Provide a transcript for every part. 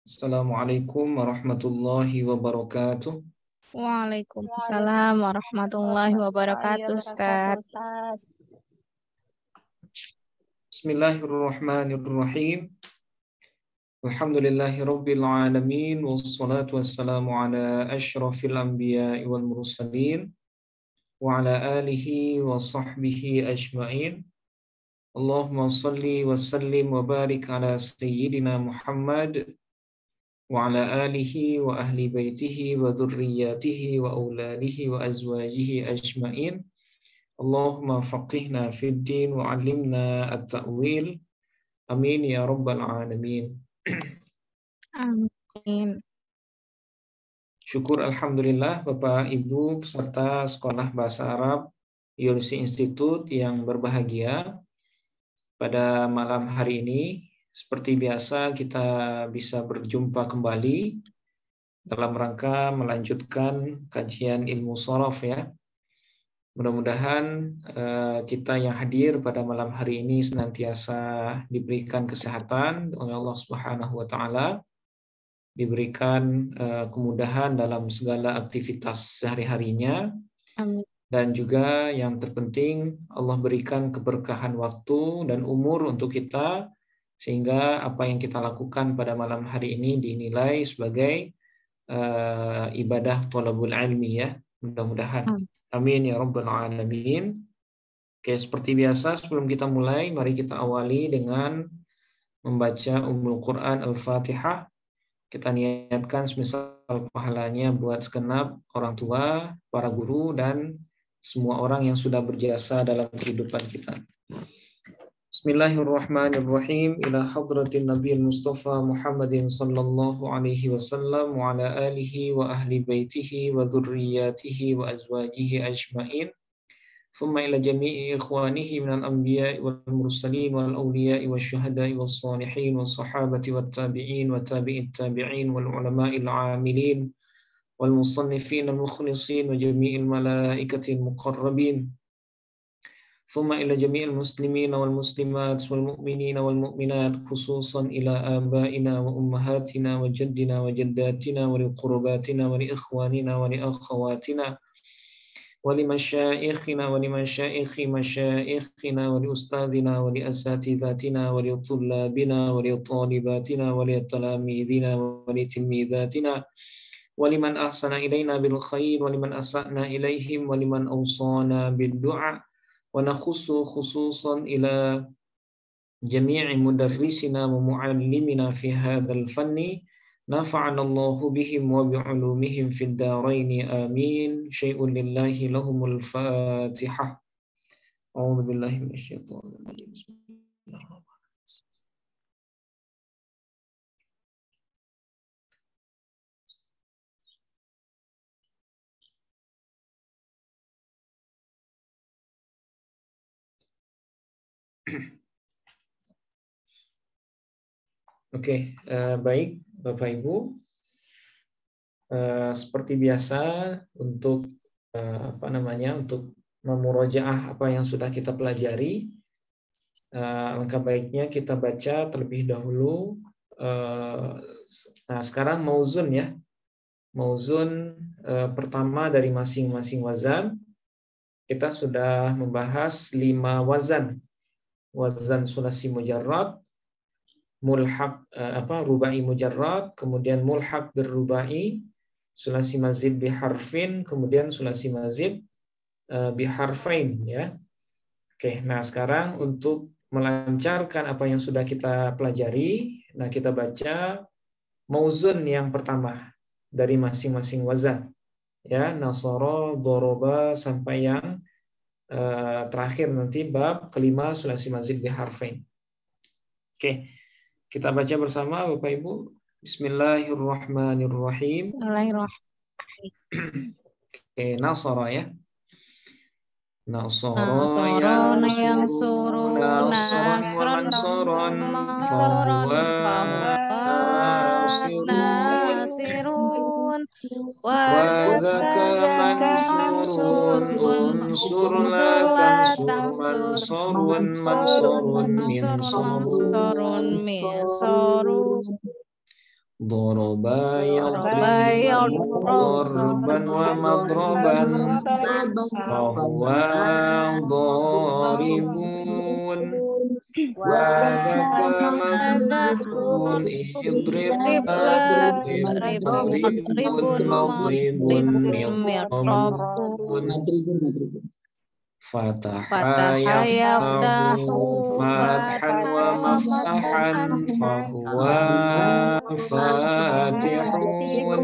Assalamualaikum warahmatullahi wabarakatuh. Waalaikumsalam warahmatullahi wabarakatuh, Ustaz. Bismillahirrahmanirrahim. Alhamdulillahi rabbil alamin. Wassalatu wassalamu ala ashrafil anbiya'i wal mursalin. Wa ala alihi wa sahbihi ajma'in. Allahumma salli wa sallim wa barik ala sayyidina Muhammad wa ala alihi wa ahli baitihi wa dhurriyyatihi wa auladihi wa azwajihi ajma'in. Allahumma faqihna fid din wa 'allimna at-ta'wil. Amin ya rabbal alamin. Amin. Syukur alhamdulillah Bapak Ibu peserta Sekolah Bahasa Arab Yunus Institute yang berbahagia. Pada malam hari ini seperti biasa kita bisa berjumpa kembali dalam rangka melanjutkan kajian ilmu shorof ya. Mudah-mudahan kita yang hadir pada malam hari ini senantiasa diberikan kesehatan oleh Allah Subhanahu wa taala, diberikan kemudahan dalam segala aktivitas sehari-harinya. Amin. Dan juga yang terpenting Allah berikan keberkahan waktu dan umur untuk kita sehingga apa yang kita lakukan pada malam hari ini dinilai sebagai ibadah thalabul ilmi ya. Mudah-mudahan. Amin ya rabbal alamin. Oke, seperti biasa sebelum kita mulai mari kita awali dengan membaca Ummul Quran Al-Fatihah. Kita niatkan semisal pahalanya buat segenap orang tua, para guru dan semua orang yang sudah berjasa dalam kehidupan kita. Bismillahirrahmanirrahim. Ila hadratin Nabiyil Mustafa Muhammadin sallallahu alaihi wasallam wa ala alihi wa ahli baitihi wa dhurriyyatihi wa azwajihi ajma'in. Thumma ila jami'i ikhwanihi minal anbiya'i wal mursalin wal awliya'i wasyuhada'i was salihin was sahabati wat tabi'in wa tabi'it tabi'in wal ulama'il 'amilin والمصنفين المخلصين وجميع الملائكة المقربين ثم إلى جميع المسلمين والمسلمات والمؤمنين والمؤمنات خصوصا إلى آبائنا وأمهاتنا وجدنا وجداتنا ولقرباتنا ولإخواننا ولأخواتنا ولمشائخنا ولمشائخ مشائخنا ولأستاذنا ولأساتذتنا ولطلابنا ولطالباتنا ولتلاميذنا ولتلميذاتنا ولمن أحسن إلينا بالخير ولمن أسأنا إليهم ولمن أوصانا بالدعاء ونخص خصوصا إلى جميع مدرسنا ومعلمنا في هذا الفن نفعنا الله بهم وبعلومهم في الدارين آمين شيء لله لهم الفاتحة أعوذ بالله من الشيطان الرجيم بسم الله الرحمن الرحيم. Oke, baik Bapak Ibu. Seperti biasa untuk untuk memurojaah apa yang sudah kita pelajari, alangkah baiknya kita baca terlebih dahulu. Nah, sekarang mauzun ya, mauzun pertama dari masing-masing wazan. Kita sudah membahas 5 wazan. Wazan sulasi mujarrad, mulhaq rubai mujarrad, kemudian mulhaq berrubai, sulasi mazid biharfin, kemudian sulasi mazid biharfain ya. Oke, nah sekarang untuk melancarkan apa yang sudah kita pelajari, nah kita baca mauzun yang pertama dari masing-masing wazan. Ya, nasara, doroba sampai yang terakhir nanti bab kelima sulasi mazid biharfain. Oke. Kita baca bersama Bapak Ibu. Bismillahirrahmanirrahim. Bismillahirrahmanirrahim. Oke, nasara ya. Nasara yang suruh nasran fahuwa nasirun وذاك منصور انصر لا تنصر منصور منصور ضرب يضرب ضربا ومضربا فهو ضاربون وذاك مضرب اضرب مضرب مضرب فتح يفتح فتحا ومفتحا فهو فاتحون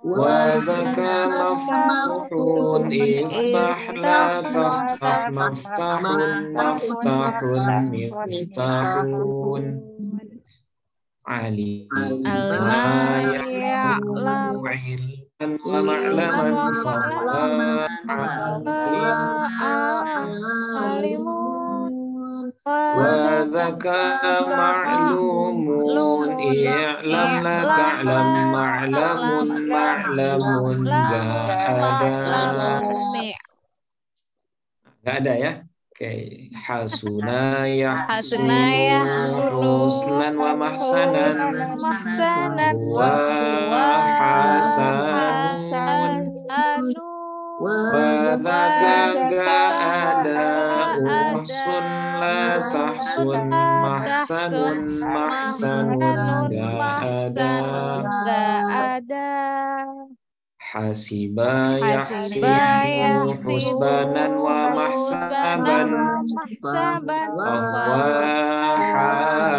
وذاك مفتوح افتح لا تفتح مفتح مفتح مفتاحون علم يعلم علما ومعلما فهو عليم وذاك معلوم اعلم لا تعلم معلم nggak ada ya. Oke, hasuna yahsunu husnan wa mahsanan wa hasanun wa dzaka nggak ada uhsun la tahsun mahsanun nggak ada hasiba yahsibu husbanan wa mahsaban bahwa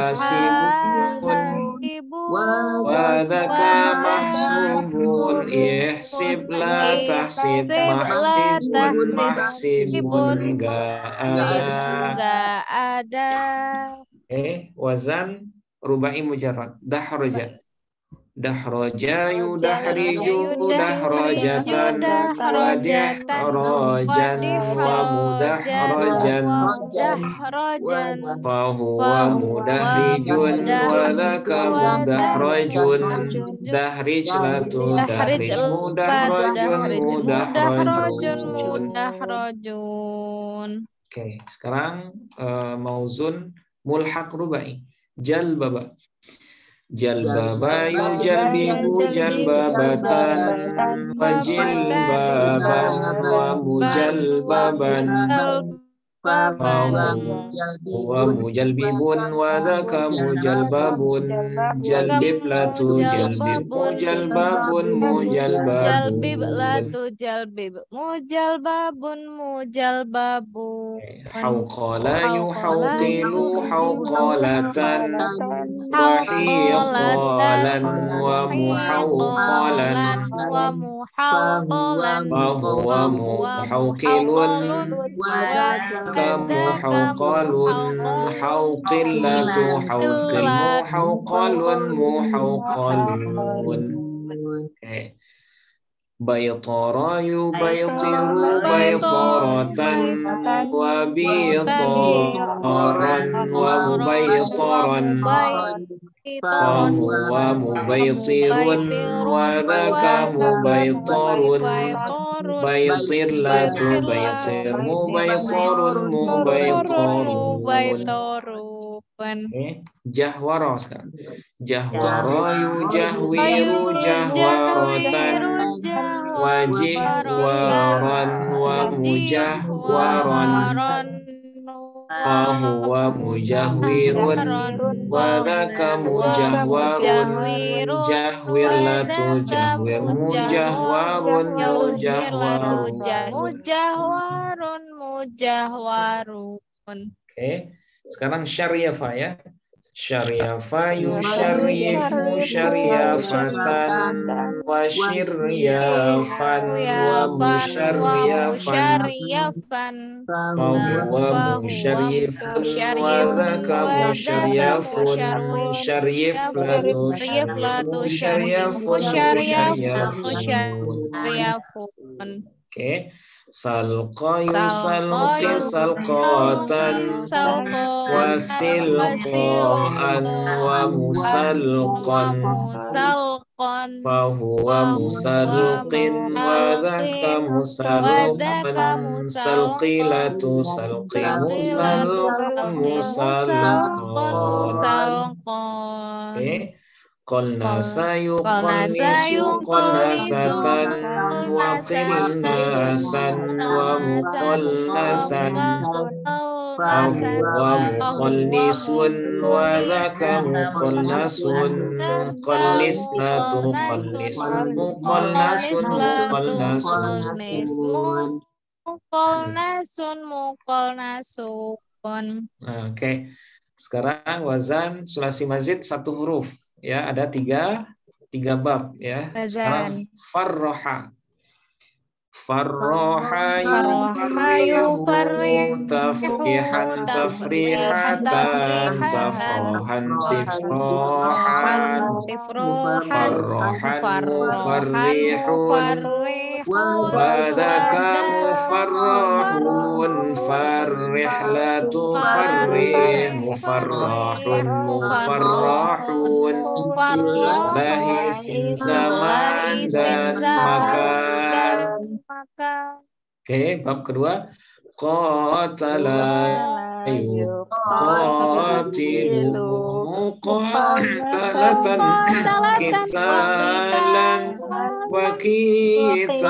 hasibun wa dzaka mahsubun ihsib la tahsib mahsibun nggak ada. Wazan rubai mujarrad dahroja dahroja yudahriju dahrojatan wadihrojan wa mudahrojan fahuwa mudahrijun wa dhaka mudahrojun dahrij latu dahrij mudahrojun. Oke, sekarang mauzun mulhaq rubai jalbaba jalbaba yujalbibu jalbabatan wajilbaban wa mujalbaban wa mujalbibun wa dhaka mujalbabun jalbib latu jalbib mujalbabun mujalbabun hauqala yuhawqilu hawqalatan wahiqalan wa muhawqalan fahuwa muhawqilun muhawqalun hawqillatu hawqil muhawqalun. Baytara yubaytiru baytaratan wa bitaran wa mubaytaran fahuwa mubaytirun wa dhaka mubaytarun baytir latu baytir mubaytarun jahwara sekarang jahwara yujahwiru jahwaratan wajihwaran wa mujahwaran fahuwa mujahwirun wa dhaka mujahwarun jahwir latu jahwir mujahwarun mujahwarun. Oke, sekarang syaryafa ya. Syaryafa yusyaryifu syaryafatan wa syiryafan wa musyaryafan fahuwa musyaryifun wa dhaka musyaryafun syaryif latu musyaryafun. Oke, salqa yusalqi salqatan wasilqan wa musalqan fahuwa musalqin wa dhaka musalqan salqilatu salqi musalqun musalqan. Oke. Qulna sayuqannisu qannasatan wa qilnasan wa muqallnasan fahuwa muqallisun wa dhaka muqallasun qallisnatu qallisun muqallasun muqallasun. Oke. Sekarang wazan sulasi mazid satu huruf. Ya, ada tiga bab ya. Sekarang farroha. Farroha yufarrihu tafrihan tafrihatan tafrohan tifrohan farrohan mufarrihun wadhaka mufarrahun farrihlatu farrih mufarrahun mufarrahun bahi isim zaman dan makan. Oke, bab kedua qatala yuqatilu muqatalatan qitalan wa qitalan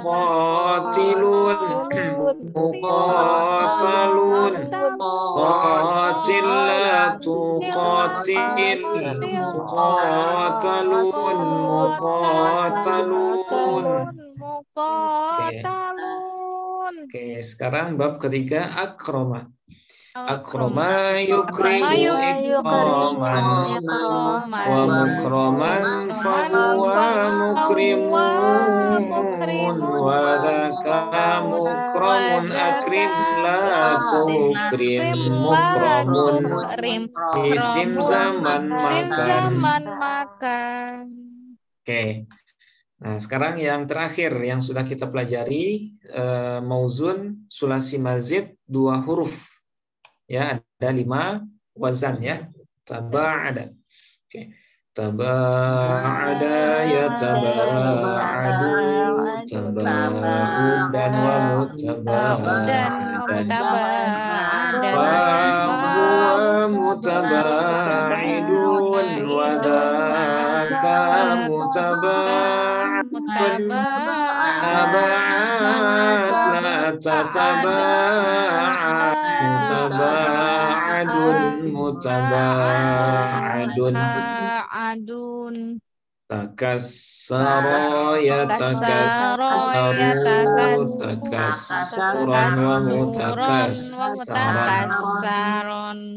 muqatilun muqatalun qatilatu qatil muqatalun muqatalun. Oke, sekarang bab ketiga akroma. Akroma yukrimu ikraman wa mukroman fahuwa mukrimun wa dhaka mukromun akrim la tukrim mukromun isim zaman makan. Oke. Nah, sekarang yang terakhir yang sudah kita pelajari mauzun sulasi mazid 2 huruf. Ya, ada 5 wazan ya. Taba'ada. Oke. Taba'ada ya taba'adu taba'udan wa mutaba'adan wa mutaba'idun wa dhaka mutaba'adun taba'at la tataba'ad mutaba'adun takassara ya takassaru takassuran wa mutakassaran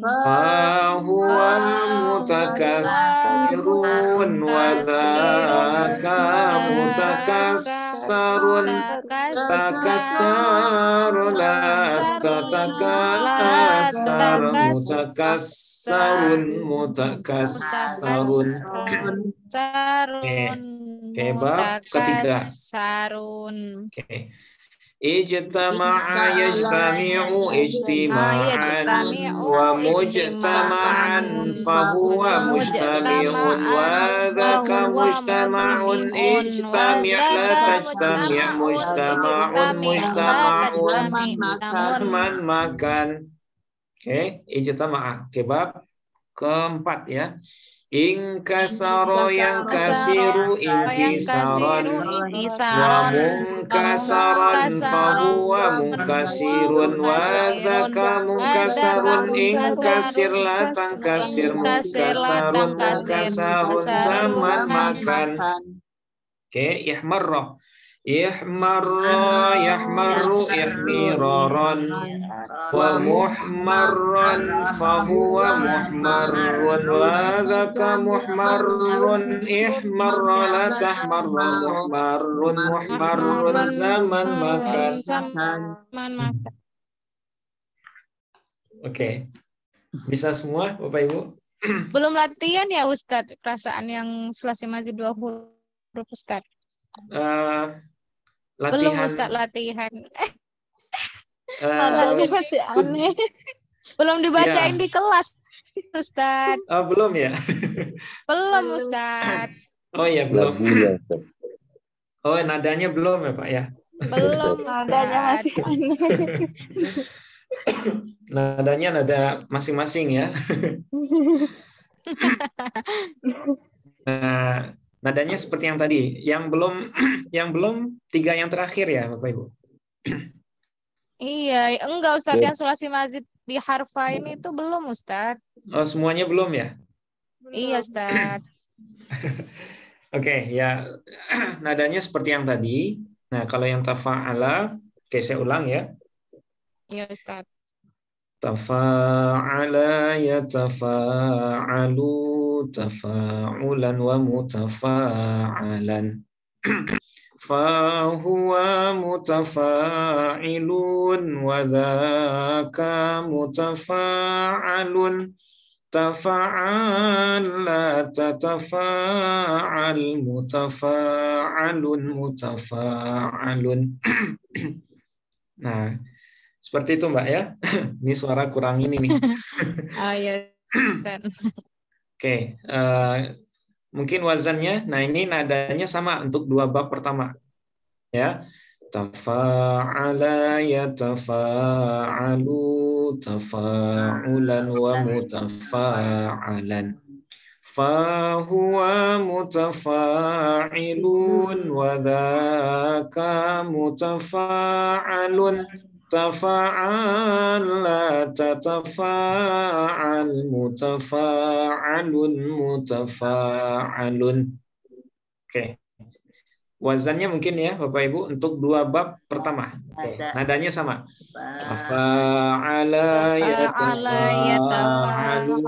fahuwa mutakassirun wa dhaka mutakassarun takassaru la tatakassar mutakassarun. Oke, bab ketiga. Oke. Ijtama'a yajtami'u ijtima'an wa mujtama'an fahuwa mujtami'un wa dhaka mujtama'un ijtami' la tajtami' mujtama'un man makan. Oke, ijtama'a. Oke, bab keempat ya. Inkasaro yang kasiru inkisaron wa munkasaran fahuwa munkasirun wa dhaka munkasarun inkasir la tankasir munkasarun zaman makan. Oke, ihmarra yahmarru ihmiraran wa muhmarran fahuwa muhmarrun wa dhaka muhmarrun ihmarra la tahmarra muhmarrun zaman makan. Oke. Bisa semua Bapak Ibu? Belum latihan ya Ustadz, perasaan yang sulasi mazid 2 huruf Ustadz. Latihan. Belum Ustadz latihan. Masih aneh. Belum dibacain Ya. di kelas, Ustaz. Oh, belum ya? Belum, Ustaz. Oh iya, belum. Lagunya, Ustaz. Oh, nadanya belum ya, Pak ya? Belum, Nadanya Ustaz. masih aneh. Nadanya nada masing-masing ya. Nah, nadanya seperti yang tadi. Yang belum 3 yang terakhir ya, Bapak Ibu. Iya, enggak Ustaz, Oke. yang sulasi mazid di harfain itu belum Ustaz. Oh, semuanya belum ya? Iya Ustaz. Oke, ya. Nadanya seperti yang tadi. Nah, kalau yang tafa'ala, oke saya ulang ya. Iya Ustaz. Tafa'ala yatafa'alu tafa'ulan wa mutafa'alan. Fahuwa mutafa'ilun wa dhaka mutafa'alun. Tafa'ala tatafa'al mutafa'alun mutafa'alun. Nah, seperti itu Mbak ya. Ini suara kurang ini nih. Oh iya Ustaz. Oke, mungkin wazannya. Nah, ini nadanya sama untuk 2 bab pertama. Ya. Tafa'ala yatafa'alu tafa'ulan wa mutafa'alan. Fahuwa mutafa'ilun wa dhaka mutafa'alun. Tafa'ala tatafa'al mutafa'alun mutafa'alun. Oke. Wazannya mungkin ya Bapak Ibu untuk 2 bab pertama. Oke. Nadanya sama. Tafa'ala yatafa'alu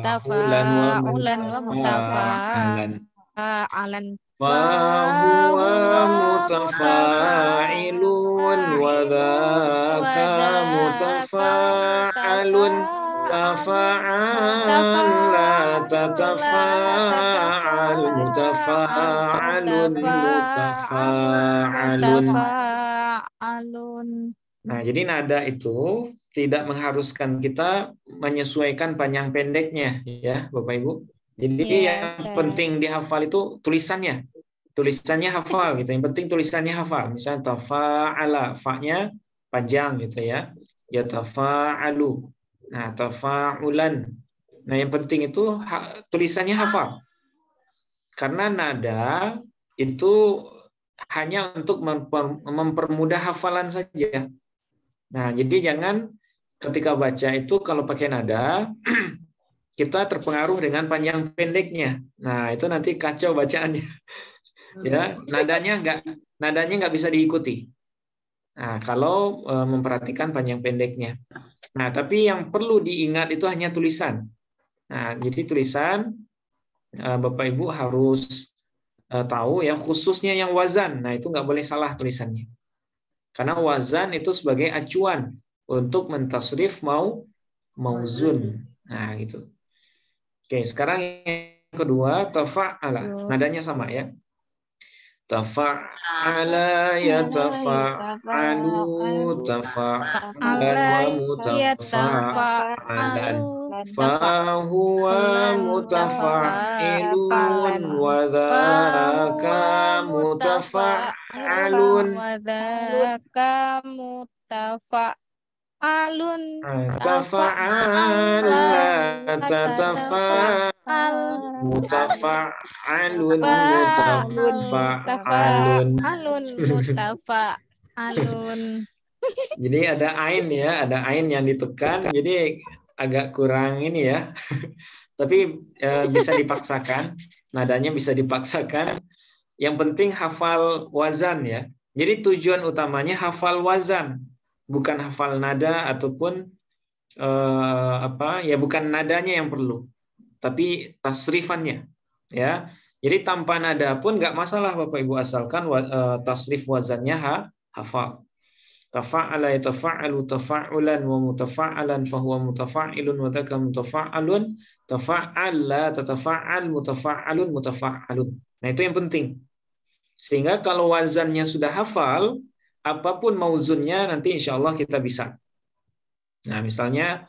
Tafa'ulan wa mutafa'alan. Fahuwa mutafa'ilun wa dhaka mutafa'alun. Tafa'ala tatafa'al mutafa'alun mutafa'alun. Nah, jadi nada itu tidak mengharuskan kita menyesuaikan panjang pendeknya ya, Bapak Ibu. Jadi Iya, yang Ustaz. penting dihafal itu tulisannya. Tulisannya hafal gitu. Yang penting tulisannya hafal. Misalnya tafa'ala, fa-nya panjang gitu ya. Ya tafa'alu. Nah, tafa'ulan. Nah, yang penting itu tulisannya hafal. Karena nada itu hanya untuk mempermudah hafalan saja. Nah, jadi jangan ketika baca itu kalau pakai nada kita terpengaruh dengan panjang pendeknya. Nah, itu nanti kacau bacaannya. Ya, nadanya nggak bisa diikuti. Nah, kalau memperhatikan panjang pendeknya. Nah, tapi yang perlu diingat itu hanya tulisan. Nah, jadi tulisan Bapak Ibu harus tahu ya, khususnya yang wazan. Nah, itu nggak boleh salah tulisannya. Karena wazan itu sebagai acuan untuk mentasrif mauzun. Nah, gitu. Oke, sekarang yang kedua, tafa'ala. Nadanya sama ya. Tafa'ala yatafa'alu tafa'alan wa mutafa'alan. Fahuwa mutafa'ilun wa dhaka mutafa'alun. Tafa'ala tatafa'al mutafa'alun mutafa'alun. Jadi ada ain ya, ada ain yang ditekan. Jadi agak kurang ini ya. Tapi bisa dipaksakan, nadanya bisa dipaksakan. Yang penting hafal wazan ya. Jadi tujuan utamanya hafal wazan, bukan hafal nada ataupun bukan nadanya yang perlu, tapi tasrifannya ya. Jadi tanpa nada pun nggak masalah Bapak Ibu, asalkan tasrif wazannya hafal. Tafa'ala yatafa'alu tafa'ulan wa mutafa'alan fahuwa mutafa'ilun wa dzaka mutafa'alun. Tafa'ala tatafa'al mutafa'alun mutafa'alun. Nah, itu yang penting. Sehingga kalau wazannya sudah hafal, apapun mauzunnya nanti insya Allah kita bisa. Nah, misalnya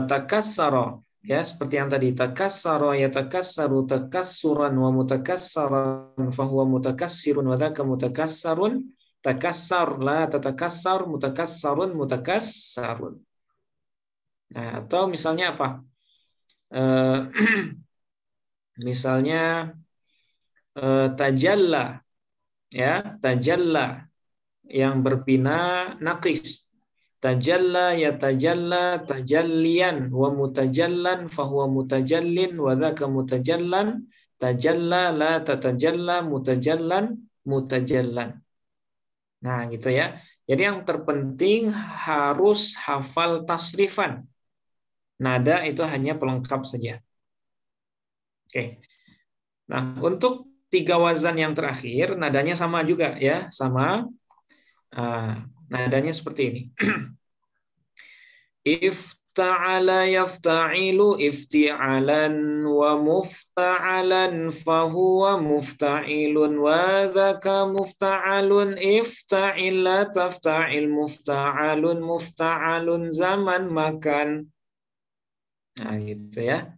takassara, ya seperti yang tadi, takassara yatakassaru takassuran wa mutakassaran fahuwa mutakassirun wa dzaka mutakassarun, takassar la tatakassar, mutakassarun mutakassarun. Nah, atau misalnya apa? Misalnya tajalla, ya, tajalla yang berpina naqis. Tajalla yatajalla tajallian wa mutajallan fahuwa mutajallin wa dzaka mutajallan, tajalla la tatajalla mutajallan mutajallan. Nah, gitu ya. Jadi yang terpenting harus hafal tasrifan. Nada itu hanya pelengkap saja. Oke. Nah, untuk 3 wazan yang terakhir nadanya sama juga ya, sama. Nadanya seperti ini. Ifta'ala yafta'ilu ifti'alan wa mufta'alan fahuwa mufta'ilun wa dzaka mufta'alun ifta'ila tafta'il mufta'alun mufta'alun zaman makan. Nah, gitu ya.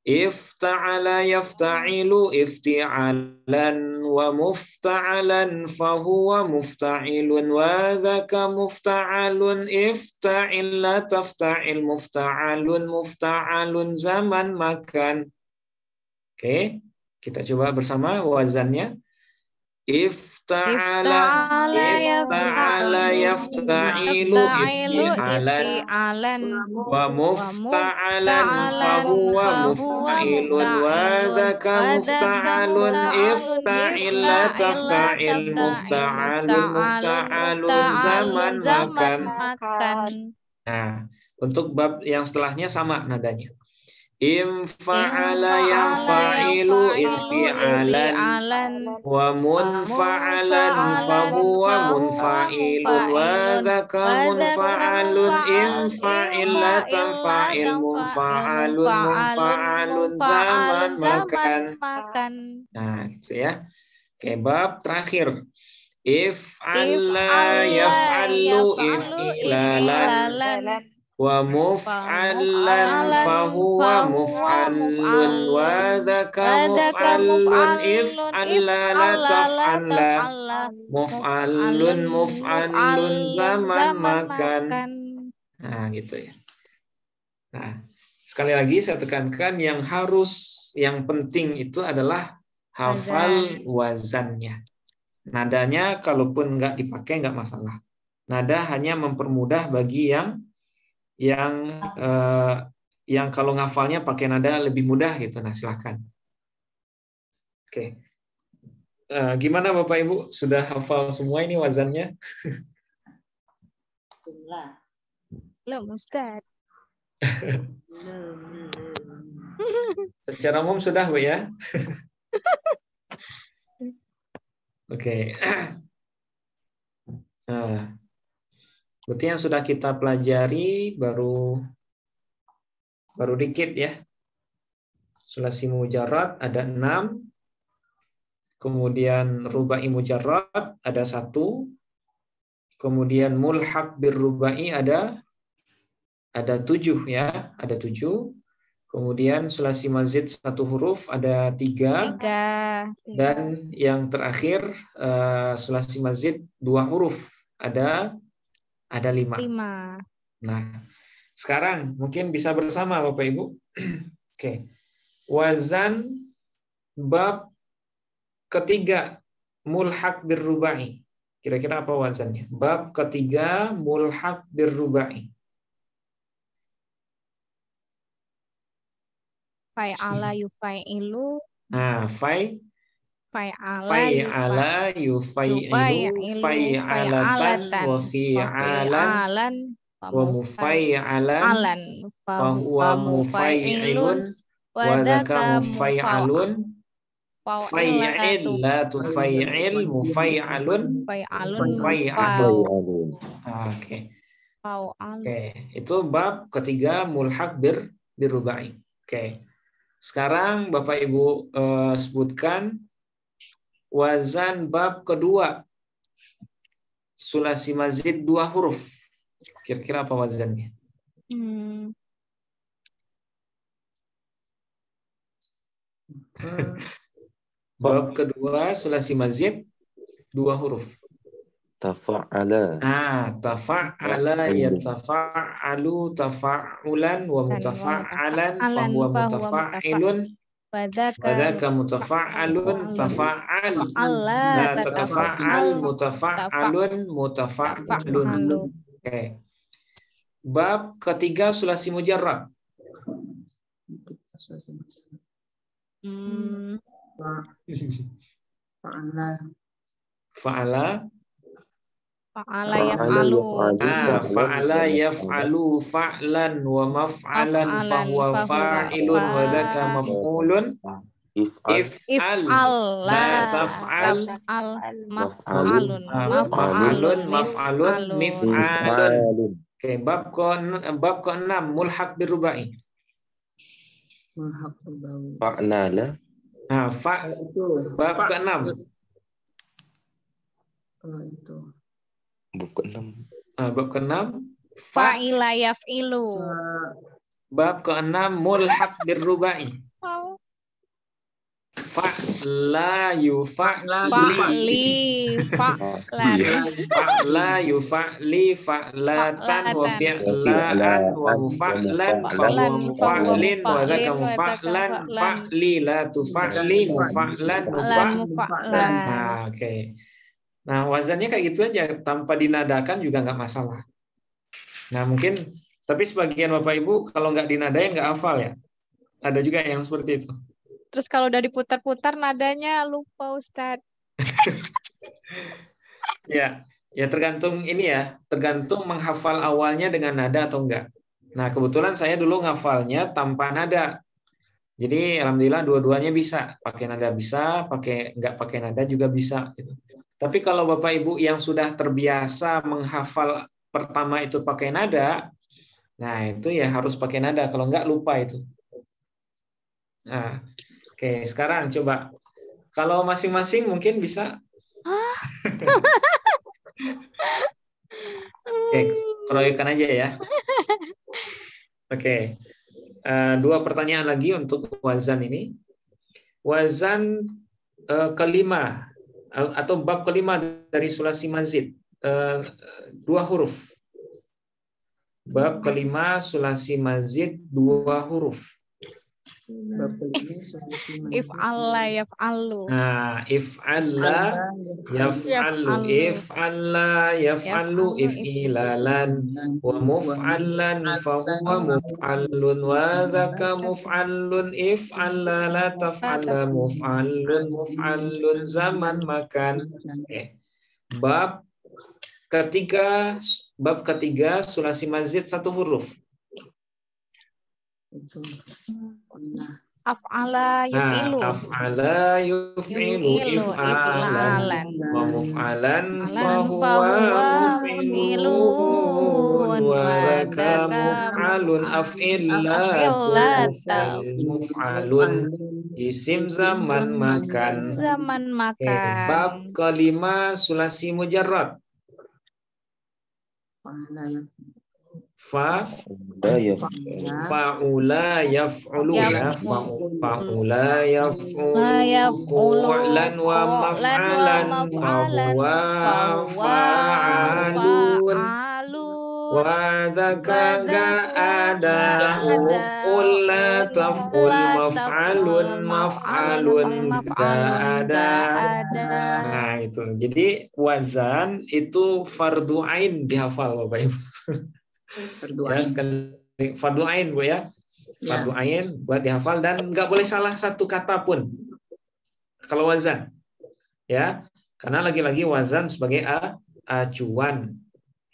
Ifta'ala yafta'ilu ifti'alan wa mufta'alan fahuwa mufta'ilun wa dzaka mufta'alun ifta'illa tafta'il mufta'alun mufta'alun zaman makan. Oke, kita coba bersama wazannya. Ifta'ala yafta'ilu ifti'alan wa mufta'alan fahuwa mufta'ilun wa dzaka mufta'alun ifta'illa tafta'il mufta'alun mufta'alun zaman makan. Nah, untuk bab yang setelahnya sama nadanya. Infa'ala yafta'ilu infi'alan wa munfa'alan fahuwa munfa'ilun wa dzaka munfa'alun infa'illa tanfa'il munfa'alun munfa'alun zaman makan. Nah, gitu ya. Oke, bab terakhir. If'alla yaf'allu if'ilalan wa muf'allan fahuwa muf'allun wa dzaka muf'allun if'alla la taf'alla muf'allun muf'allun zaman makan. Nah, gitu ya. Nah, sekali lagi saya tekankan yang penting itu adalah hafal wazannya. Nadanya kalaupun nggak dipakai nggak masalah. Nada hanya mempermudah bagi yang kalau ngafalnya pakai nada lebih mudah gitu. Nah, silahkan. Oke. Gimana Bapak Ibu? Sudah hafal semua ini wazannya? Belum, Ustaz. Secara umum sudah, Bu ya? Oke. Nah, berarti yang sudah kita pelajari baru dikit ya. Sulasi mujarrad ada 6. Kemudian rubai mujarrad ada 1. Kemudian mulhaq birrubai ada 7 ya, ada 7. Kemudian sulasi mazid 1 huruf ada 3. Dan yang terakhir sulasi mazid 2 huruf ada 5. Nah, sekarang mungkin bisa bersama Bapak Ibu. Oke. Wazan bab ketiga mulhaq birrubai. Kira-kira apa wazannya? Bab ketiga mulhaq birrubai. Fa'ala yufailu. Nah, Fa'ala yufailu fai'alatan wa fi'alan wa mufai'alan wa huwa mufai'ilun wa dzaka mufai'alun fai'il la tufai'il mufai'alun mufai'alun. Oke. Oke, itu bab ketiga mulhaq birrubai. Oke. Sekarang Bapak Ibu sebutkan wazan bab kedua sulasi mazid 2 huruf. Kira-kira apa wazannya? Bab kedua sulasi mazid 2 huruf. Tafa'ala. Tafa'ala yatafa'alu tafa'ulan wa mutafa'alan fahuwa mutafa'ilun wadhaka mutafa'alun tafa'al. Nah, tatafa'al mutafa'alun mutafa'alun. Oke. Bab ketiga sulasi mujarrad. Fa'ala yaf'alu. Fa'ala yaf'alu fa'lan wa maf'alan fahuwa fa'ilun wa dzaka maf'ulun. If'al taf'al maf'alun mif'alun. Oke, bab ke-6 mulhaq birubai. Fa'nala. Bab ke-6. Bab ke-6 fa'ila yaf'ilu. Bab ke-6 mulhaq birubai. Fa'la yufa'li fa'la yufa'li fa'latan wa fi'laan wa mufa'lan fahuwa mufa'lin wa dzaka mufa'lan fa'lila tufa'li mufa'lan mufa'lan. Oke. Nah, wazannya kayak gitu aja, tanpa dinadakan juga nggak masalah. Nah, mungkin tapi sebagian Bapak Ibu kalau nggak dinadai nggak hafal ya. Ada juga yang seperti itu. Terus kalau udah diputar-putar nadanya lupa Ustadz. Ya tergantung ini ya, tergantung menghafal awalnya dengan nada atau enggak. Nah, kebetulan saya dulu ngafalnya tanpa nada. Jadi alhamdulillah dua-duanya bisa, pakai nada bisa, nggak pakai nada juga bisa. Gitu. Tapi kalau Bapak Ibu yang sudah terbiasa menghafal pertama itu pakai nada, nah itu ya harus pakai nada, kalau enggak lupa itu. Nah, oke, sekarang coba. Kalau masing-masing mungkin bisa. Oke, keroyokan aja ya. Oke. 2 pertanyaan lagi untuk wazan ini. Wazan kelima atau bab kelima dari sulasi mazid. 2 huruf. Bab kelima sulasi mazid 2 huruf. If'alla yaf'alu. If'alla yaf'alu. If'alla yaf'alu if'ilalan wa muf'allan fahuwa muf'allun wa dzaka muf'allun if'alla la taf'alla muf'allun zaman makan. Bab ketiga sulasi mazid 1 huruf. Af'ala yuf'ilu. Af'ala yuf'ilu if'alan wa muf'alan fahuwa muf'ilun wa dzaka muf'alun af'illatu muf'alun isim zaman makan. Bab kelima sulasi mujarrad. Fa'ula yaf'ulu ya fa'ula yaf'ulu lan wa maf'alan fahuwa fa'alun wa dzaka ada maf'ul la taf'ul maf'alun gak ada. Nah itu jadi wazan itu fardu ain dihafal Bapak Ibu. Ya, sekali fardu ain Bu ya. Fardu ain buat dihafal dan nggak boleh salah satu kata pun kalau wazan. Ya, karena lagi-lagi wazan sebagai acuan.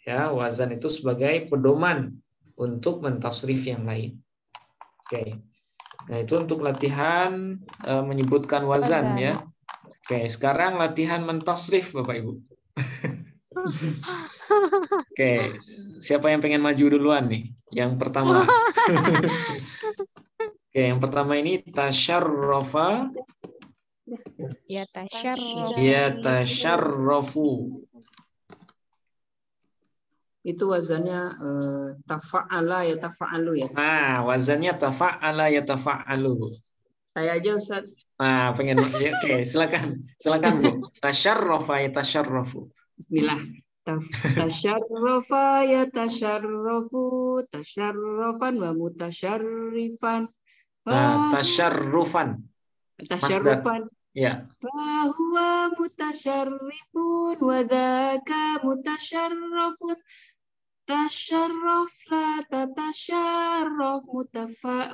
Ya, wazan itu sebagai pedoman untuk mentasrif yang lain. Oke. Nah, itu untuk latihan menyebutkan wazan ya. Oke, sekarang latihan mentasrif Bapak Ibu. Oke, siapa yang pengen maju duluan nih? Yang pertama. Oke, yang pertama ini tasyarrafa. Yatasharrafu. Yatasharrafu. Itu wazannya tafa'ala ya tafa'alu ya. Nah, wazannya tafa'ala yatafa'alu. Saya aja Ustaz. Nah, pengen ya, oke, silakan. Silakan, Bu. Tasyarrafa yatasyarrafu. Bismillah. Tasyarrafa ya tasyarrafu tasyarrafan wa mutasyarrifan. Nah, tasyarrufan. Masdar. Tasyarrufan. Ya. Fahuwa mutasyarrifun wa dzaka mutasyarrafun. Tasyarraf la tatasyarraf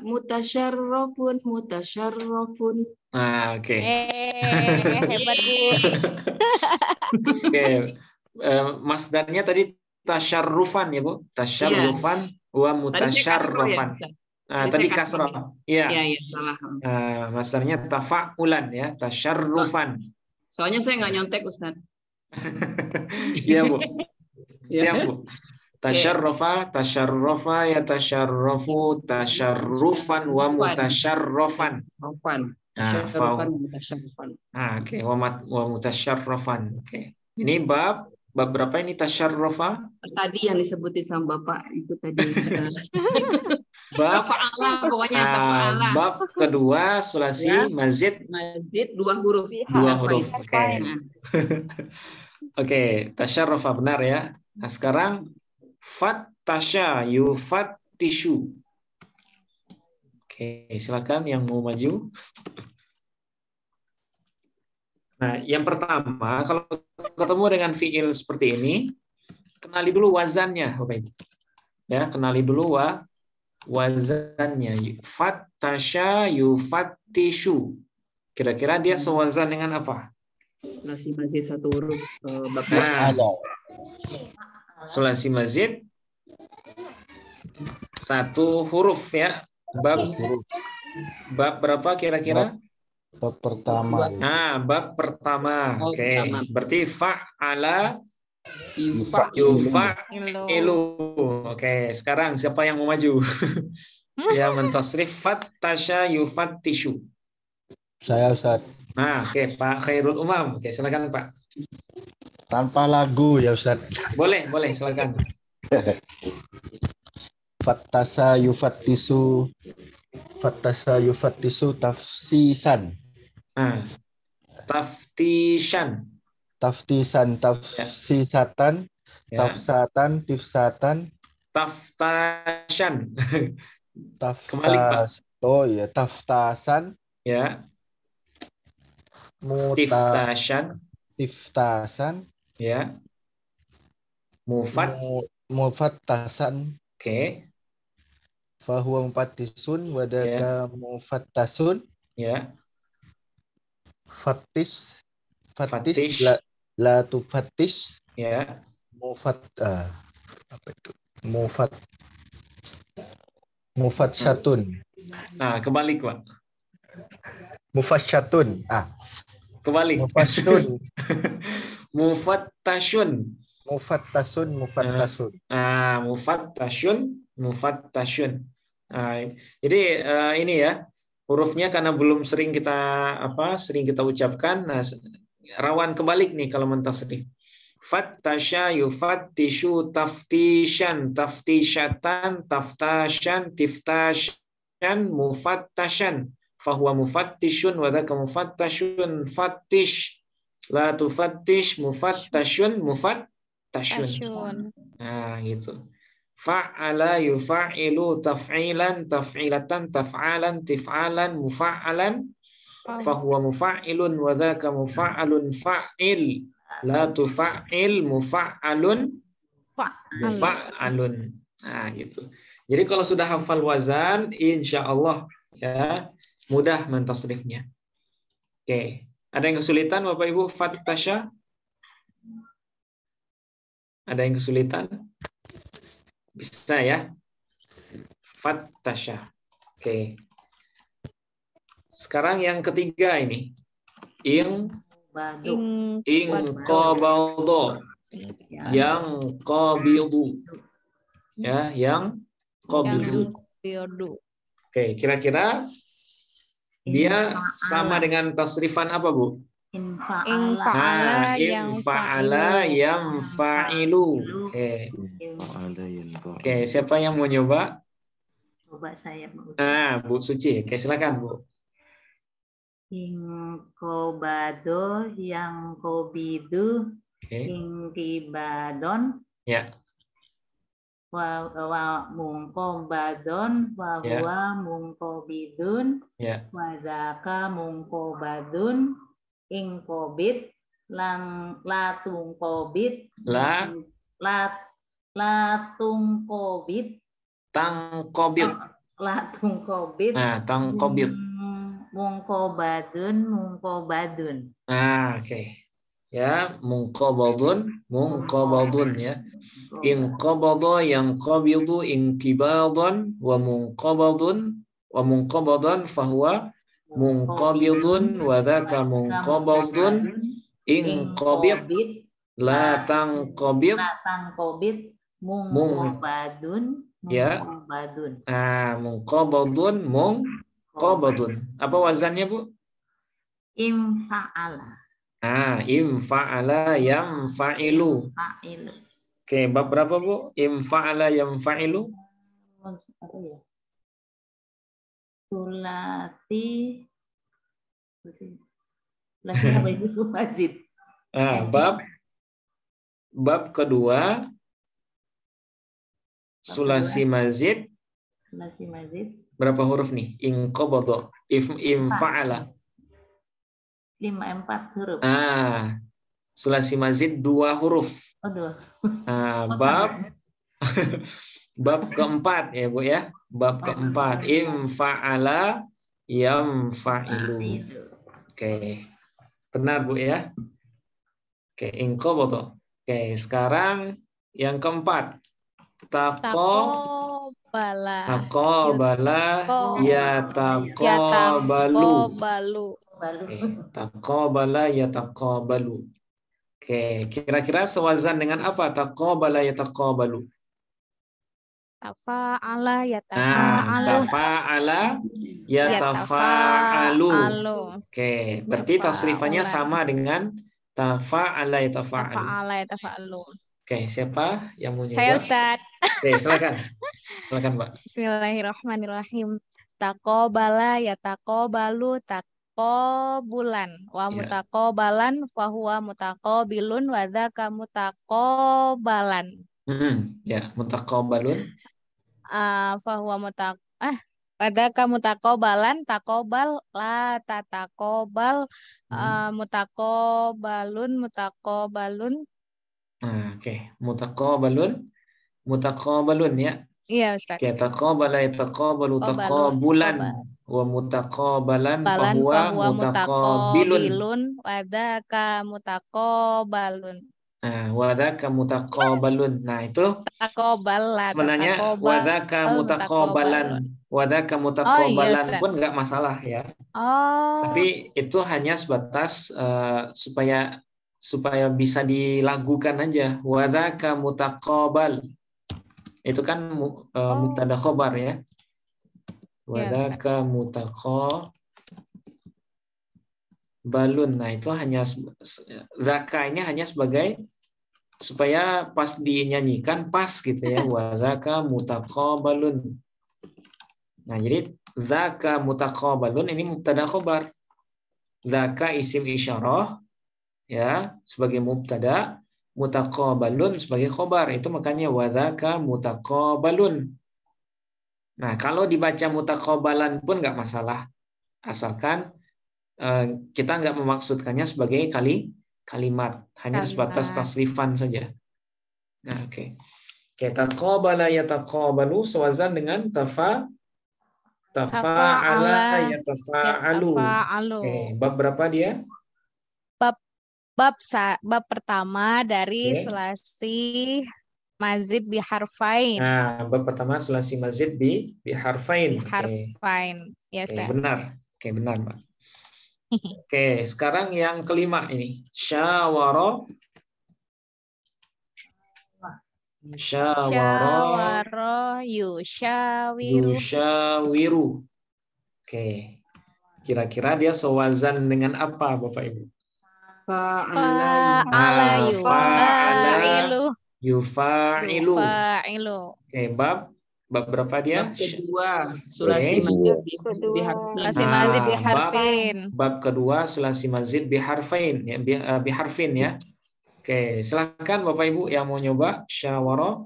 mutasyarrafun mutasyarrafun. Nah, oke. Hebat, Bu. Oke. Masdarnya tadi tasyarrufan ya, Bu. Tasyarrufan wa mutasyarrafan. Nah, tadi kasrah. Iya. Iya, salah. Masdarnya tafa'ulan ya, tasyarrufan. Soalnya saya nggak nyontek, Ustaz. Iya, Bu. Siap, Bu. Tasyarrafa, tasyarrafa ya tasyarrafu, tasyarrufan wa mutasyarrafan. Tasyarrufan mutasyarrafan. Nah, oke, wa mutasyarrafan. Oke. Ini bab berapa ini tasyarrafa? Tadi yang disebutin sama Bapak itu tadi. Bab Tafa'ala pokoknya tafa'ala. bab kedua sulasi Ya. mazid Mazid 2 huruf. 2 huruf. Oke. Nah, Oke, tasyarrafa benar ya. Nah, sekarang fattasya yufattishu. Oke, silakan yang mau maju. Nah, yang pertama, kalau ketemu dengan fiil seperti ini, kenali dulu wazannya, Bapak Ibu. Ya, kenali dulu wazannya. Fattasya yufattishu. Kira-kira dia sewazan dengan apa? Nasi mazid 1 huruf Bapak. Nah, sulasi mazid 1 huruf ya. Bab berapa kira-kira? Bab pertama. Nah, bab pertama. Oh, Oke. pertama. Berarti fa'ala Yufa'ilu. yufa'ilu. Oke, sekarang siapa yang mau maju? Ya, mentasrif fattasya yufattishu. Saya Ustaz. Nah, oke, Pak Khairul Umam. Oke, silakan, Pak. Tanpa lagu ya Ustaz. Boleh, silakan. Fattasa yufattisu tafsisan. Nah, taftishan. Taftisan tafsisatan Ya. tafsatan tifsatan Taftashan. Kembali, Pak. taftasan Ya, tiftashan. tiftasan Ya. Mufat. mufattasan Oke. fahuwa mufattisun wadaka mufattasun Ya. fattish Fattish. la tufattish Ya. apa itu mufatsatun Nah, kebalik, Pak. mufasyatun Kebalik. mufasyun Mufattashun. mufattasun Mufattashun. Nah, jadi ini ya, hurufnya karena belum sering kita ucapkan, nah, rawan kebalik nih kalau mentasrif. Fattasya yufattishu taftishan taftishatan taftashan tiftashan mufattashan fahuwa mufattishun wa dzaka mufattashun fattish la tufattish mufattashun mufattashun. Nah, gitu. Fa'ala yufa'ilu taf'ilan taf'ilatan taf'alan tif'alan mufa'alan fahuwa mufa'ilun wa dzaka mufa'alun fa'il la tufa'il mufa'alun mufa'alun. Nah, gitu. Jadi kalau sudah hafal wazan, insya Allah ya mudah mentasrifnya. Oke. Ada yang kesulitan Bapak Ibu? Fattasya? Ada yang kesulitan? Bisa ya? Fattasya. Oke. Sekarang yang ketiga ini. Qabadho. Yang qabidu. Ya, yang qabidu. Oke, kira-kira dia sama dengan tasrifan apa, Bu? Infa'ala Infa'ala yang fa'ilu. Oke. Fa'ala yanfa'u. Oke, siapa yang mau nyoba? Coba saya mau. Nah, Bu Suci. Oke, silakan, Bu. Ingkobado yang kobidu Oke. ingkibadon Ya. wa mungkobadon wa Ya. huwa mungkobidun Ya. wa zaka mungkobadun ingkobid latungkobid La latungkobid tangkobit. latungkobid Nah, tangkobit. mungkobadun Nah, oke. Ya, mungkobadun ya. Inqabada yanqabidu inqibadan wa munqabadan fahuwa munqabidun wa dzaka munqabadun inqabid la tanqabid mungkobadun ya. Nah, munqabadun munqabadun. Apa wazannya, Bu? Imfa'ala. Ah, imfa'ala yamfa'ilu. Fa'ilu. Oke, bab berapa, Bu? Imfa'ala yamfa'ilu. Apa ya? Sulati. Sulati apa itu Majid? Ah, bab kedua sulasi mazid. Sulati Majid. Berapa huruf nih? Inqabada, imfa'ala. 4 huruf. Ah, sulasi mazid 2 huruf. Aduh. Nah, bab keempat ya, Bu ya. Bab keempat, imfa'ala yamfa'ilu. Oke. Benar, Bu ya. Oke, inqabada. Oke, sekarang yang keempat. Taqobala. Yataqabalu. Balu. Taqabala yataqabalu. Oke, kira-kira sewazan dengan apa? Taqabala yataqabalu. Tafa'ala Nah, yatafa'alu. tafa'ala yatafa'alu. Oke, berarti tasrifannya sama dengan tafa'ala yatafa'alu. Tafa'ala yatafa'alu. Oke, siapa yang mau nyoba? Saya Ustaz. Oke, silakan. Silakan, Mbak. Bismillahirrahmanirrahim. Taqobala yataqobalu taqobulan wa Ya. mutaqobalan fahuwa mutaqobilun wa dzaka mutaqobalan. Ya, mutaqabalun. Fahuwa wa dzaka mutaqobalan taqobal la tataqobal mutaqobalun. Nah, oke, mutaqabalun ya. Iya, Ustaz. Oke, taqabala yataqabalu taqabulan wa mutaqabalan fahuwa mutaqabilun. wa dzaka mutaqobalun. Nah, wadaka mutaqabalun. Nah, itu Taqobal sebenarnya wadaka mutaqabalan. Wadaka mutaqabalan pun nggak masalah ya. Tapi itu hanya sebatas supaya bisa dilagukan aja. Wadaka mutaqabal. Itu kan mubtada khobar ya. Wadaka mutaqabalun. Nah, itu hanya zakanya hanya sebagai supaya pas dinyanyikan pas gitu ya. Wadaka mutaqabalun. Nah, jadi zaka mutaqabalun ini mubtada khobar. Zaka isim isyarah ya sebagai mubtada, mutaqabalun sebagai khobar. Itu makanya wadzaka mutaqabalun. Nah, kalau dibaca mutaqabalan pun nggak masalah. Asalkan kita nggak memaksudkannya sebagai kalimat. Hanya sebatas tasrifan saja. Nah, oke. Taqabala yataqabalu sewazan dengan tafa'ala yatafa'alu. Oke, bab berapa dia? Bab pertama dari sulasi mazid biharfain. Nah, bab pertama sulasi mazid biharfain. Biharfain. Ya, Ustaz. Benar. Oke, benar, Mbak. Oke, sekarang yang kelima ini. Syawara yushawiru. Oke. Kira-kira dia sewazan dengan apa, Bapak Ibu? Fa'ala Yufa'ilu. Yufa'ilu. Oke, bab berapa dia? Bab kedua, sulasi Kedua. mazid biharfin. Sulasi mazid Ah, biharfin. Bab kedua sulasi mazid biharfain ya, biharfin ya. Oke, silakan Bapak Ibu yang mau nyoba syawara.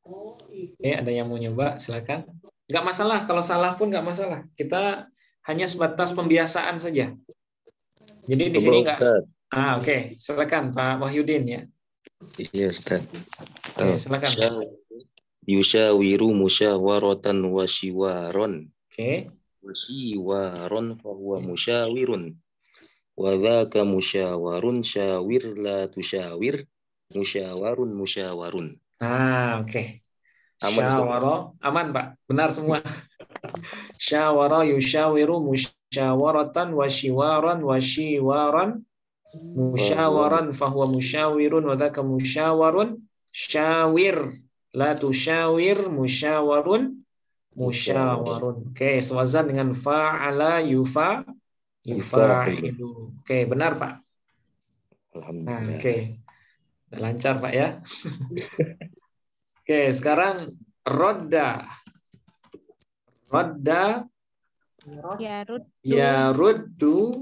Oke, ada yang mau nyoba, silakan. Nggak masalah, kalau salah pun nggak masalah. Kita hanya sebatas pembiasaan saja. Jadi di sini nggak. Ustaz. Oke, silakan Pak Wahyudin ya. Iya, Ustaz. Oke, silakan. Yushawiru musyawaratan wa shiwaron. Oke. Wa shiwaron fahuwa musyawirun. Wa dzaka musyawarun syawir la tusyawir. Musyawarun musyawarun. Oke. Aman, Ustaz? Syawara, aman Pak, benar semua. Syawara yushawiru musyawaratan wa shiwaran wa shiwaran. Musyawaran fahuwa musyawirun wa dzaka musyawarun syawir la tusyawir musyawarun musyawarun. Oke, sewazan dengan fa'ala yufa'ilu. Oke, benar Pak. Alhamdulillah. Oke. Lancar Pak ya. Oke, sekarang rodda. Rodda ya ruddu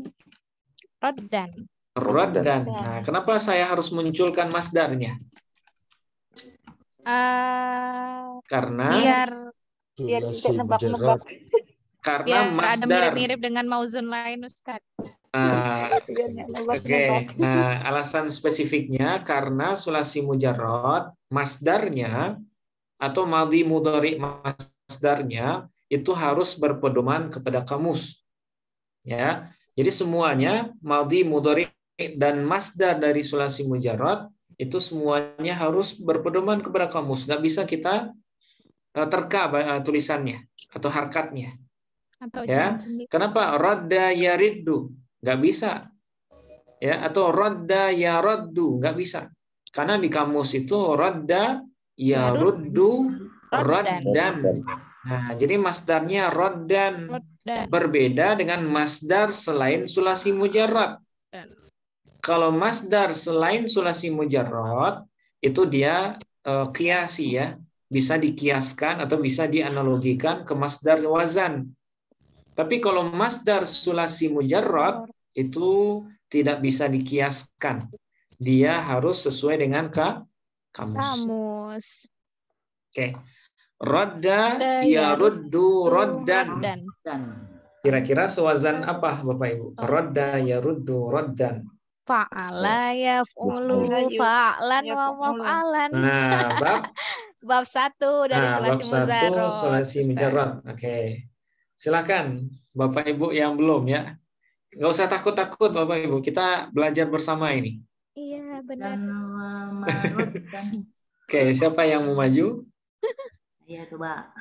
Roddan. roddan. Nah, kenapa saya harus munculkan masdarnya? Karena Biar Sulasi mujarrad. karena ada masdar. mirip-mirip dengan mauzun lain, Ustaz. Oke. Nah, alasan spesifiknya karena sulasi mujarrad masdarnya atau madhi mudhari masdarnya itu harus berpedoman kepada kamus. Ya. Jadi semuanya madhi mudhari dan masdar dari sulasi mujarrad itu semuanya harus berpedoman kepada kamus. Nggak bisa kita terka tulisannya atau harkatnya. Atau Ya. Kenapa? Radda yariddu. Nggak bisa. Ya, atau radda yaraddu. Nggak bisa. Karena di kamus itu radda yaruddu raddan. Nah, jadi masdarnya raddan. Berbeda dengan masdar selain sulasi mujarrad. Kalau masdar selain sulasi mujarrad itu dia kiasi ya, bisa dikiaskan atau bisa dianalogikan ke masdar wazan. Tapi kalau masdar sulasi mujarrad itu tidak bisa dikiaskan. Dia harus sesuai dengan kamus. Oke. Radda yaruddu raddan. Kira-kira sewazan apa Bapak Ibu? Radda yaruddu raddan. Fa'ala yaf'ulu fa'lan wa maf'alan. Nah, bab 1 dari sulasi mujarrad. Bab 1 sulasi mujarrad. Oke. Silakan Bapak Ibu yang belum ya. Nggak usah takut-takut Bapak Ibu. Kita belajar bersama ini. Iya, benar. Oke, siapa yang mau maju? Iya, coba.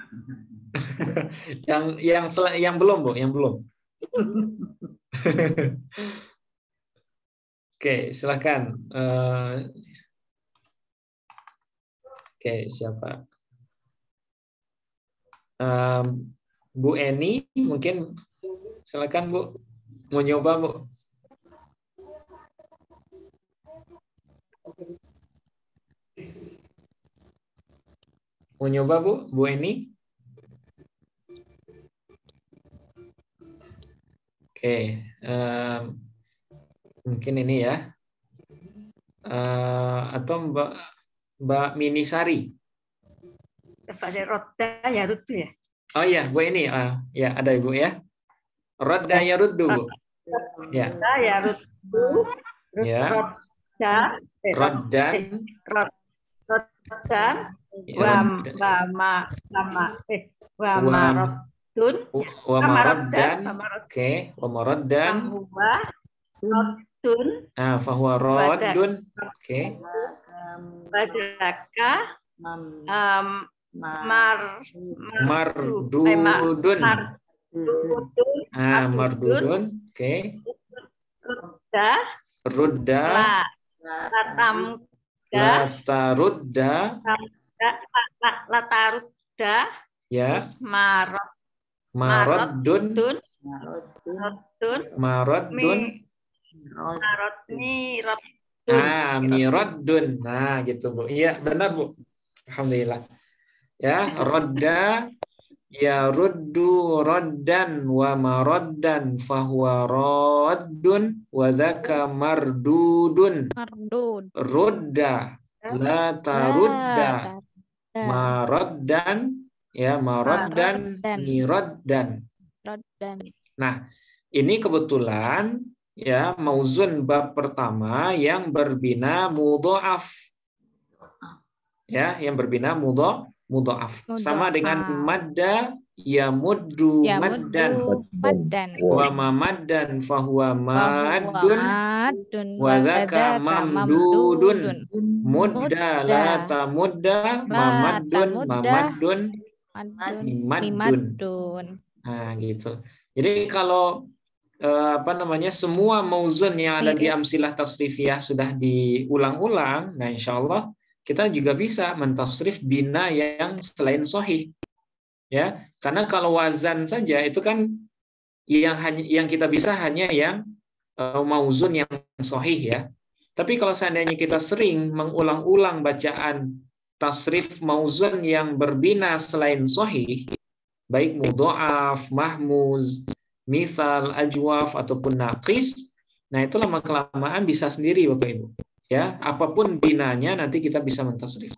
yang belum, Bu, yang belum. Oke, silakan. Oke, siapa? Bu Eni, mungkin silakan Bu. Mau nyoba Bu? Mau nyoba Bu? Bu Eni? Oke, mungkin ini ya. Atau Mbak Minisari. Pada roda ya rutu ya. Oh iya, Bu Eni. Ya, ada Ibu ya. Rodda ya ruddu, Bu. Ya. Roda ya rutu. Terus Ya. roda. Roddan. Roda. Wa marodun. Wa maroddan. Oke, wa maroddan. Fahuwa rodun. Fahuwa raddun. Oke. Badaka Mardudun. Mardudun. Oke. Rudda. Latarudda. Latarudda. Ya. Marodun. Marodun. Rotni, rot. Miradun. Nah, gitu Bu. Iya, benar Bu. Alhamdulillah. Ya, rodda ya ruddu roddan wa maroddan fahuwa raddun wa dzaka mardudun. Mardud. Rudda la tarudda maroddan ya maroddan miroddan. Roddan. Nah, ini kebetulan ya mauzun bab pertama yang berbina mudhoaf. Ya, yang berbina mudhoaf. Sama dengan madda ya muddu maddan. Wa mamaddan fahuwa maddun wa dzaka mamdudun. Mudda la tamudda mamaddun mimaddun. Nah, gitu. Jadi kalau semua mauzun yang ada di amsilah tasrifiyah sudah diulang-ulang, nah insya Allah kita juga bisa mentasrif bina yang selain sahih. Ya, karena kalau wazan saja itu kan yang kita bisa hanya yang mauzun yang sahih ya. Tapi kalau seandainya kita sering mengulang-ulang bacaan tasrif mauzun yang berbina selain sahih, baik mudhoaf, mahmuz, misal, ajwaf ataupun naqis, nah itu lama-kelamaan bisa sendiri Bapak Ibu. Ya, apapun binanya nanti kita bisa mentasrif.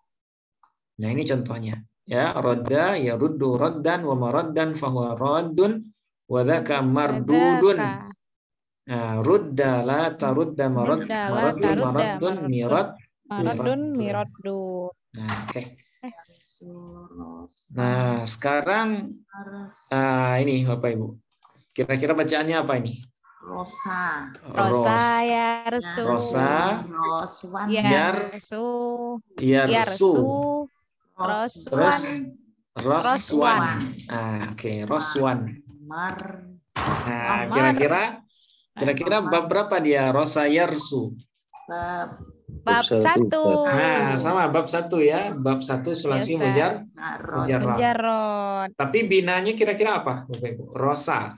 Nah, ini contohnya. Ya, radda ya ruddu raddan wa maraddan fahuwa raddun wa dzaka mardudun. Nah, rudda la tarudda maraddun miraddu. Nah, oke. Nah, sekarang ini Bapak Ibu. Kira-kira bacaannya apa ini? Rosa. Rosa yarsu. Rosa. Roswan. Yarsu. Roswan. Roswan. Oke, Roswan. Nah, kira-kira bab berapa dia Rosa yarsu? Bab 1. Nah, sama bab 1 ya. Bab 1 sulasi mujarrad. Tapi binanya kira-kira apa, Bapak Ibu? Rosa.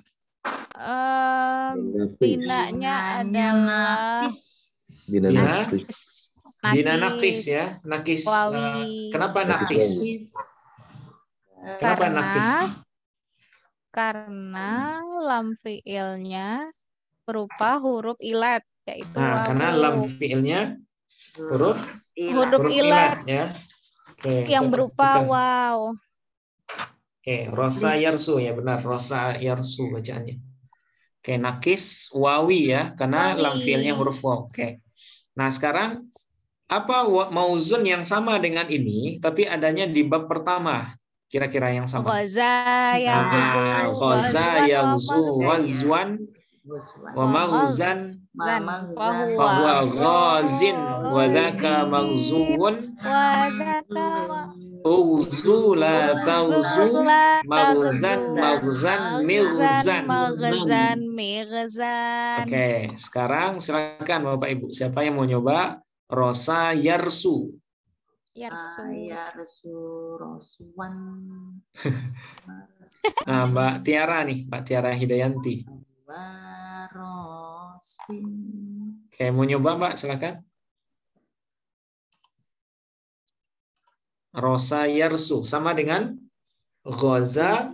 Binanya adalah bina nakis ya. Nakis. Kenapa nakis? Kenapa nakis? Karena lam fiilnya berupa huruf ilat, yaitu karena lam fiilnya huruf ilat ya. Oke, yang berupa waw. Oke, Rosa yarsu ya benar, Rosa yarsu bacaannya. Oke, nakis wawi ya, karena lam fiilnya huruf waw. Oke. Nah, sekarang apa mauzun yang sama dengan ini tapi adanya di bab pertama? Kira-kira yang sama. Ghaza yaghzu wazwan wa mauzan fahuwa ghazin wa dzaka maghzuun uzu la tauzu maghzan mighzan. Oke, sekarang silakan Bapak Ibu, siapa yang mau nyoba Rosa yarsu? Roswan. Nah, Mbak Tiara nih, Mbak Tiara Hidayanti. Oke, mau nyoba Mbak, silakan. Rosa yarsu sama dengan ghaza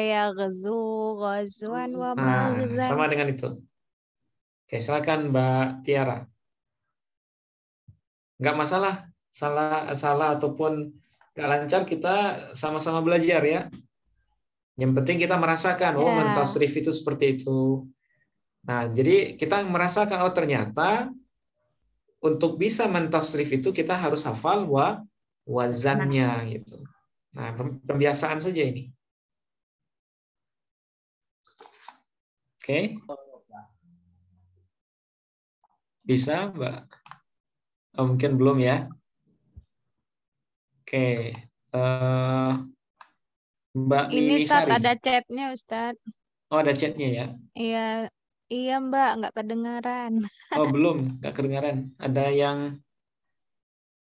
yaghzu. Ghazwan wa maghzan. Sama dengan itu. Oke, silakan Mbak Tiara. Nggak masalah, salah ataupun nggak lancar, kita sama-sama belajar ya. Yang penting kita merasakan, mentasrif itu seperti itu. Nah, jadi kita merasakan, ternyata untuk bisa mentasrif itu kita harus hafal wazannya gitu. Nah, pembiasaan saja ini. Oke. Bisa, Mbak? Mungkin belum ya. Oke. Mbak ini Ustaz, Sari. ada chatnya Ustaz. Oh, ada chatnya ya? Iya Mbak, nggak kedengaran. Oh, belum, nggak kedengaran. Ada yang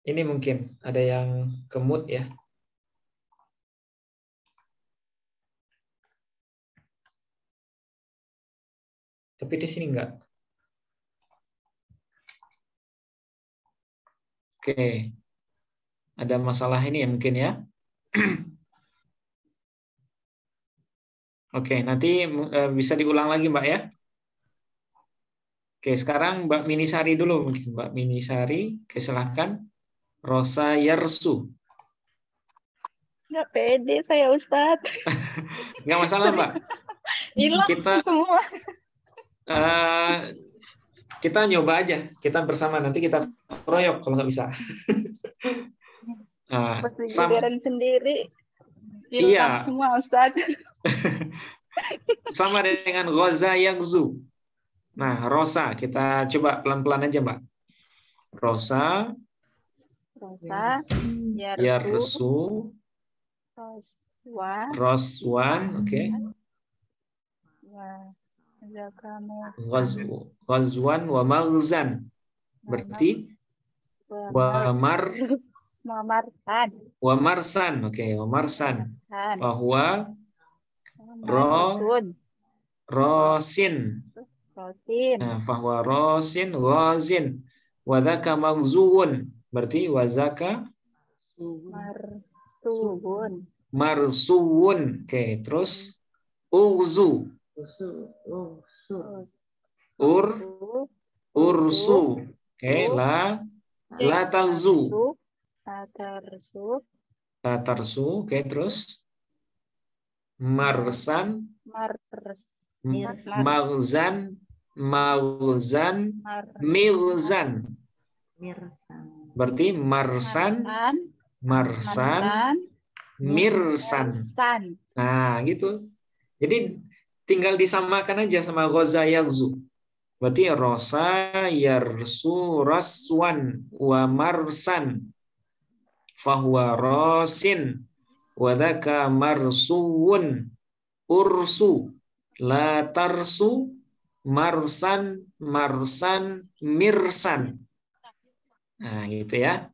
ini mungkin, ada yang kemut ya. Tapi di sini enggak. Oke. Ada masalah ini ya mungkin ya. Oke, nanti bisa diulang lagi Mbak ya. Oke, sekarang Mbak Minisari dulu mungkin. Mbak Minisari, oke, silahkan. Rosa Yarsu. Nggak pede saya Ustadz. Nggak masalah Mbak. Hilang semua. Kita nyoba aja. Kita bersama, nanti kita proyok kalau nggak bisa. Nah, Pas giliran sendiri. Iya. Hilang semua Ustadz. Sama dengan Rosa Yarsu. Nah, Rosa, kita coba pelan-pelan aja, Mbak. Rosa, Yarsu, Roswan, oke. Ghazwan wa Maghzan. Berarti wa marsan, oke, wa marsan. Bahwa rosin. Nah, fahuwa rosin, ghazin. Wadhaka maghzuun. Berarti wazaka marsuun. Oke, terus ughzu. Ursu. Oke, la talzu. La tarsu. Oke, terus marsan. Maghzan, mighzan. Berarti marsan, mirsan. Nah, gitu. Jadi tinggal disamakan aja sama Ghaza Yaghzu. Berarti Rosa, Yarsu, Raswan, wa marsan. Fahuwa rosin. Wadhaka marsuun. Ursu. La tarsu. Marsan, mirsan. Nah, gitu ya.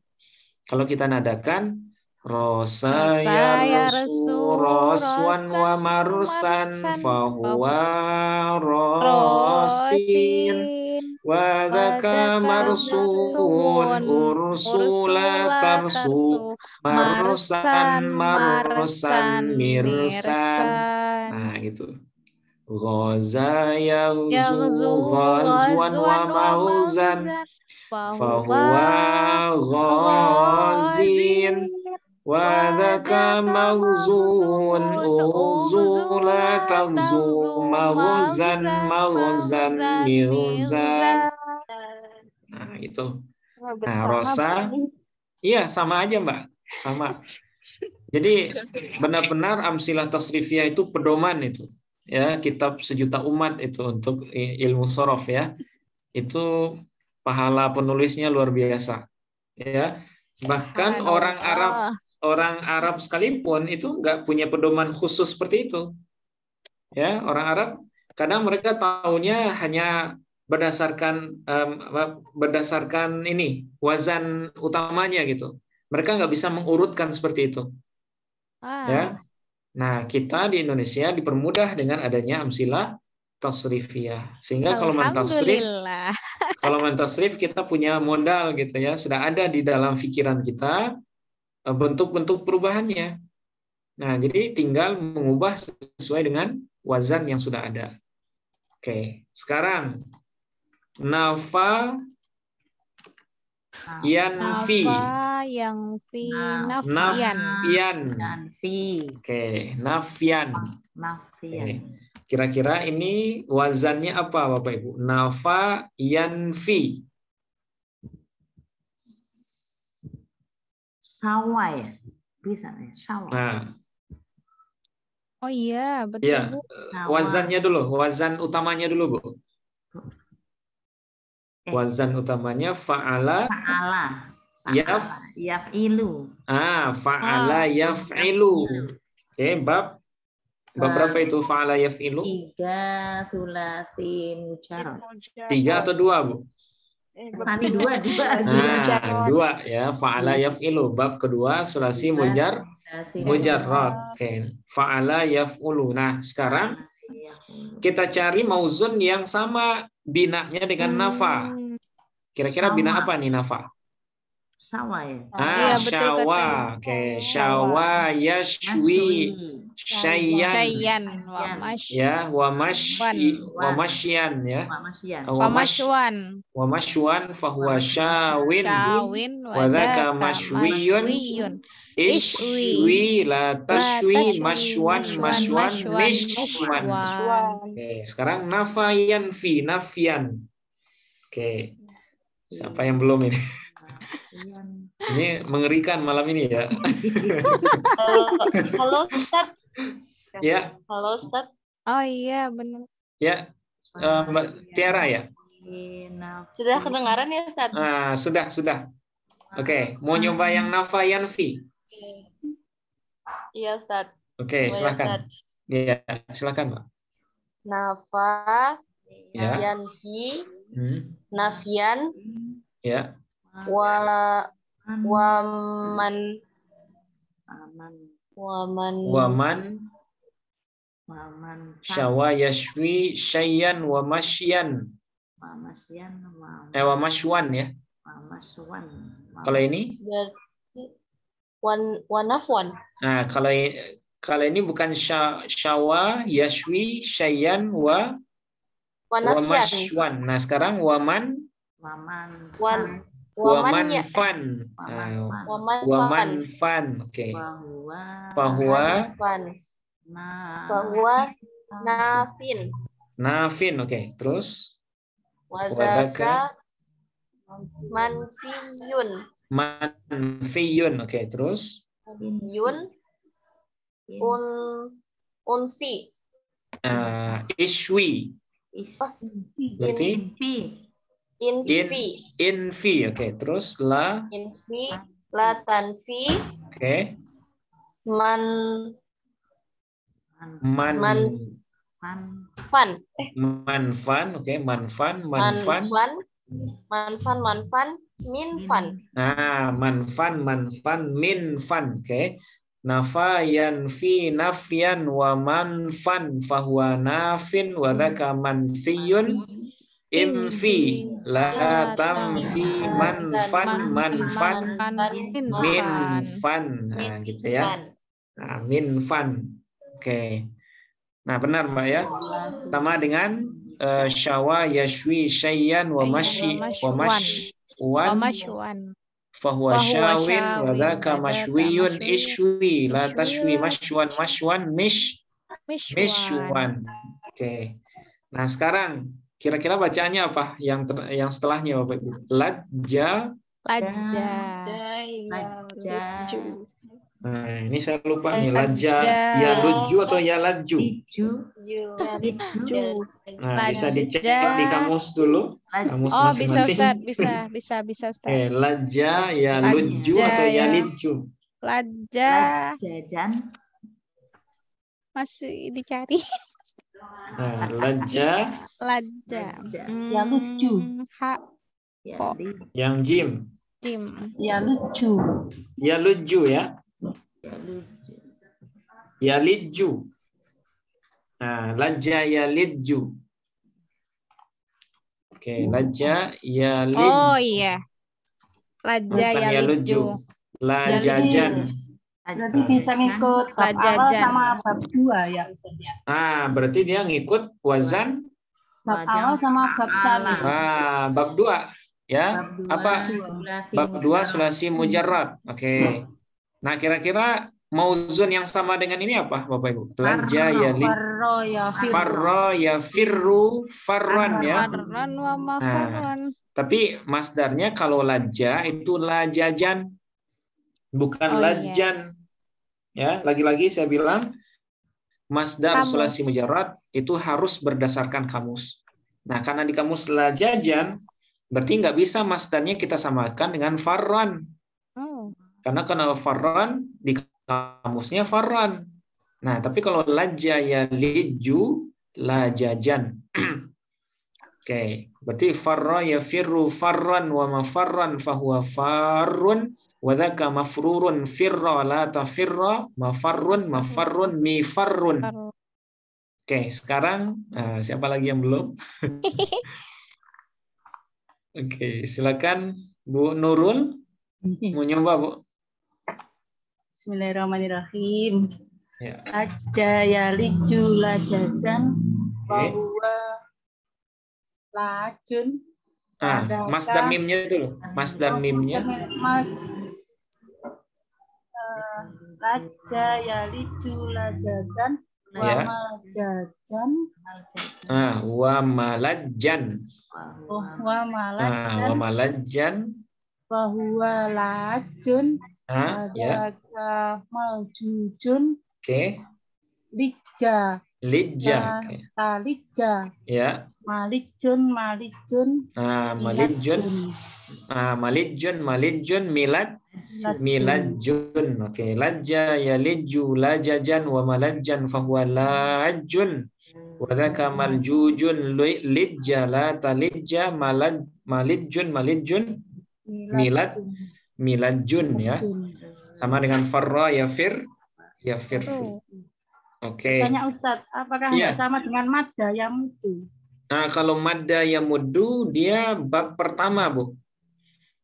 Kalau kita nadakan Rosa yarsu roswan wa marsan fahuwa rosin wa dzaka marsuun ursula tarsu marsan mirsan. Nah, gitu. Ghaza yaghzu ghazwan wa maghzan fahuwa ghazin wa dzaka maghzun uzula taghzu maghzan mirzan. Nah, itu. Nah, Rosa. Iya, sama aja, Mbak. Sama. Jadi benar-benar amsilah tasrifiyah itu pedoman itu. Ya, kitab sejuta umat itu untuk ilmu sorof ya. Itu pahala penulisnya luar biasa. Ya. Bahkan orang Arab sekalipun itu nggak punya pedoman khusus seperti itu. Ya, orang Arab kadang mereka taunya hanya berdasarkan ini wazan utamanya gitu. Mereka nggak bisa mengurutkan seperti itu. Ya. Nah, kita di Indonesia dipermudah dengan adanya amsilah tasrifiyah. Sehingga kalau mentasrif kita punya modal gitu ya, sudah ada di dalam pikiran kita bentuk-bentuk perubahannya. Nah, jadi tinggal mengubah sesuai dengan wazan yang sudah ada. Oke, sekarang nafa yanfi. Nafyan. Oke, nafyan. Kira-kira ini wazannya apa Bapak Ibu? Nafa yanfi. Sawa ya? Bisa ya, sawa. Nah. Oh iya, betul ya, Bu. Wazannya dulu, wazan utamanya dulu Bu. Wazan utamanya fa'ala yaf'ilu. Fa'ala yaf'ilu. Oke, bab berapa itu fa'ala yaf'ilu? 3 sulasi mujarrad. 3 atau 2, Bu? Tadi 2. Nah, 2 ya, fa'ala yaf'ilu. Bab kedua sulasi mujarrad. Oke, fa'ala yaf'ulu. Nah, sekarang kita cari mauzun yang sama binanya dengan nafa. Kira-kira bina apa nih nafa? Sawa ya. Iya, betul Syawa. katanya. Oke, syawa yashwi Syaiyan ya, wa masyan ya. Wa mashwan fahuwa syawin wa dzaka mashwiyun ishwi la tashwi mashwan mishwan. Oke, sekarang nafayan fi nafyan. Oke. Siapa yang belum ini? Ini mengerikan malam ini ya. Halo Ustaz. Ya. Halo Ustaz. Oh iya benar. Ya, Mbak Tiara ya. Sudah kedengaran ya Ustaz? Sudah. Oke, mau nyoba yang nafayan fi? Iya Ustaz. Oke, silakan. Ya, silakan Mbak. Nafa, Ya. yanfi, nafian, Ya. waman syawa yashwi syayyan wa mashyan. Wa mashwan ya. Kalau ini? Wanafwan. Nah, kalau ini bukan syawa yashwi syayyan wa mashwan. Nah, sekarang waman fan. Waman fan. Oke. Bahwa nafin. Oke. Terus wadaka manfiyun. Oke. Terus unfi. Ishwi. Berarti infi. Oke. Terus infi, la tanfi. Oke. Manfan. Oke. Manfan. Minfan. Manfan, minfan. Oke. Nafa yanfi nafyan wa manfan fahuwa nafin wa dzaka manfiyun infi la tamfi manfan minfan. Nah, gitu ya. Nah, minfan. Oke. Nah, benar Mbak ya. Sama dengan syawa yashwi syayyan wa mashwan fahuwa syawin wa dzaka mashwiyun ishwi la tashwi mashwan mishwan. Oke. Nah, sekarang kira-kira bacaannya apa yang setelahnya Bapak Ibu? Lajja. Nah, ini saya lupa nih, lajja ya luju atau ya laju? Nah, bisa dicek di kamus dulu. Kamus masing-masing. Bisa Ustaz. Lajja ya luju atau ya liju? Lajja. Masih dicari. Nah, lajja. Ya lucu. Yang jim. Ya lucu. Ya luju ya. Ya liju. Nah, lajja ya liju. Oke, lajja ya liju. Oh iya. Lajja ya liju. Lajajan. Berarti bisa ngikut bab awal sama bab 2 ya Ustaz ya. Berarti dia ngikut wazan bab awal sama bab cali. Bab 2 ya. Apa? Bab 2 sulasi mujarrad. Oke. Nah, kira-kira mauzun yang sama dengan ini apa, Bapak Ibu? Lajja ya farro ya firru farran ya. Nah, tapi masdarnya kalau lajja itu lajajan, bukan lajan. Ya, lagi-lagi saya bilang masdar sulasi mujarrad itu harus berdasarkan kamus. Nah, karena di kamus lajajan berarti nggak bisa masdarnya kita samakan dengan farran. Karena farran di kamusnya farran. Nah, tapi kalau lajja ya liju lajajan. Oke, berarti farra ya firru farran wa mafarran fahuwa farrun wa dzaka mafrurun firra la tafirra mafarrun mifarrun. Oke, sekarang siapa lagi yang belum? Oke, silakan Bu Nurul. Mau nyoba, Bu? Bismillahirrahmanirrahim. Ya. Aja ya liju lajajan bahwa lajun. Masdar mimnya dulu. Masdar mimnya. Laja ya liju lajajan Ya. Wamajajan. Wamalajan. Wamalajan. Bahwa lajun. Ya. Maljujun. Oke. Lija. Lija. Talija. Ya. Malijun. Malijun. Milajun. Oke. Laja ya liju lajajan wa malajan fahuwa lajun. Wa dzaka maljujun lija la talija malijun milajun ya. Sama dengan farra yafir. Oke. Tanya Ustadz, apakah nggak sama dengan madda ya mudu? Nah, kalau madda ya mudu dia bab pertama, Bu.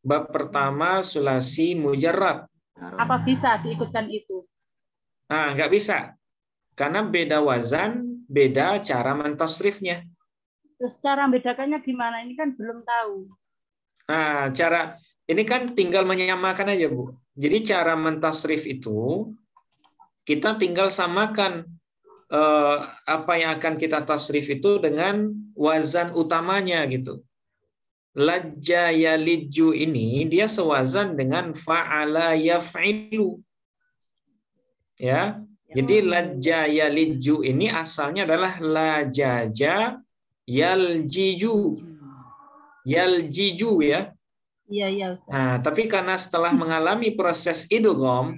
Bab pertama sulasi mujarrad. Apa bisa diikutkan itu? Nggak bisa. Karena beda wazan, beda cara mentasrifnya. Terus cara membedakannya gimana? Ini kan belum tahu. Cara ini kan tinggal menyamakan aja, Bu. Jadi cara mentasrif itu kita tinggal samakan apa yang akan kita tasrif itu dengan wazan utamanya gitu. Lajja yaliju ini dia sewazan dengan fa'ala yaf'ilu. Ya. Jadi lajja yaliju ini asalnya adalah lajaja yaljiju. Yaljiju ya. Iya. Nah, tapi karena setelah mengalami proses idgham,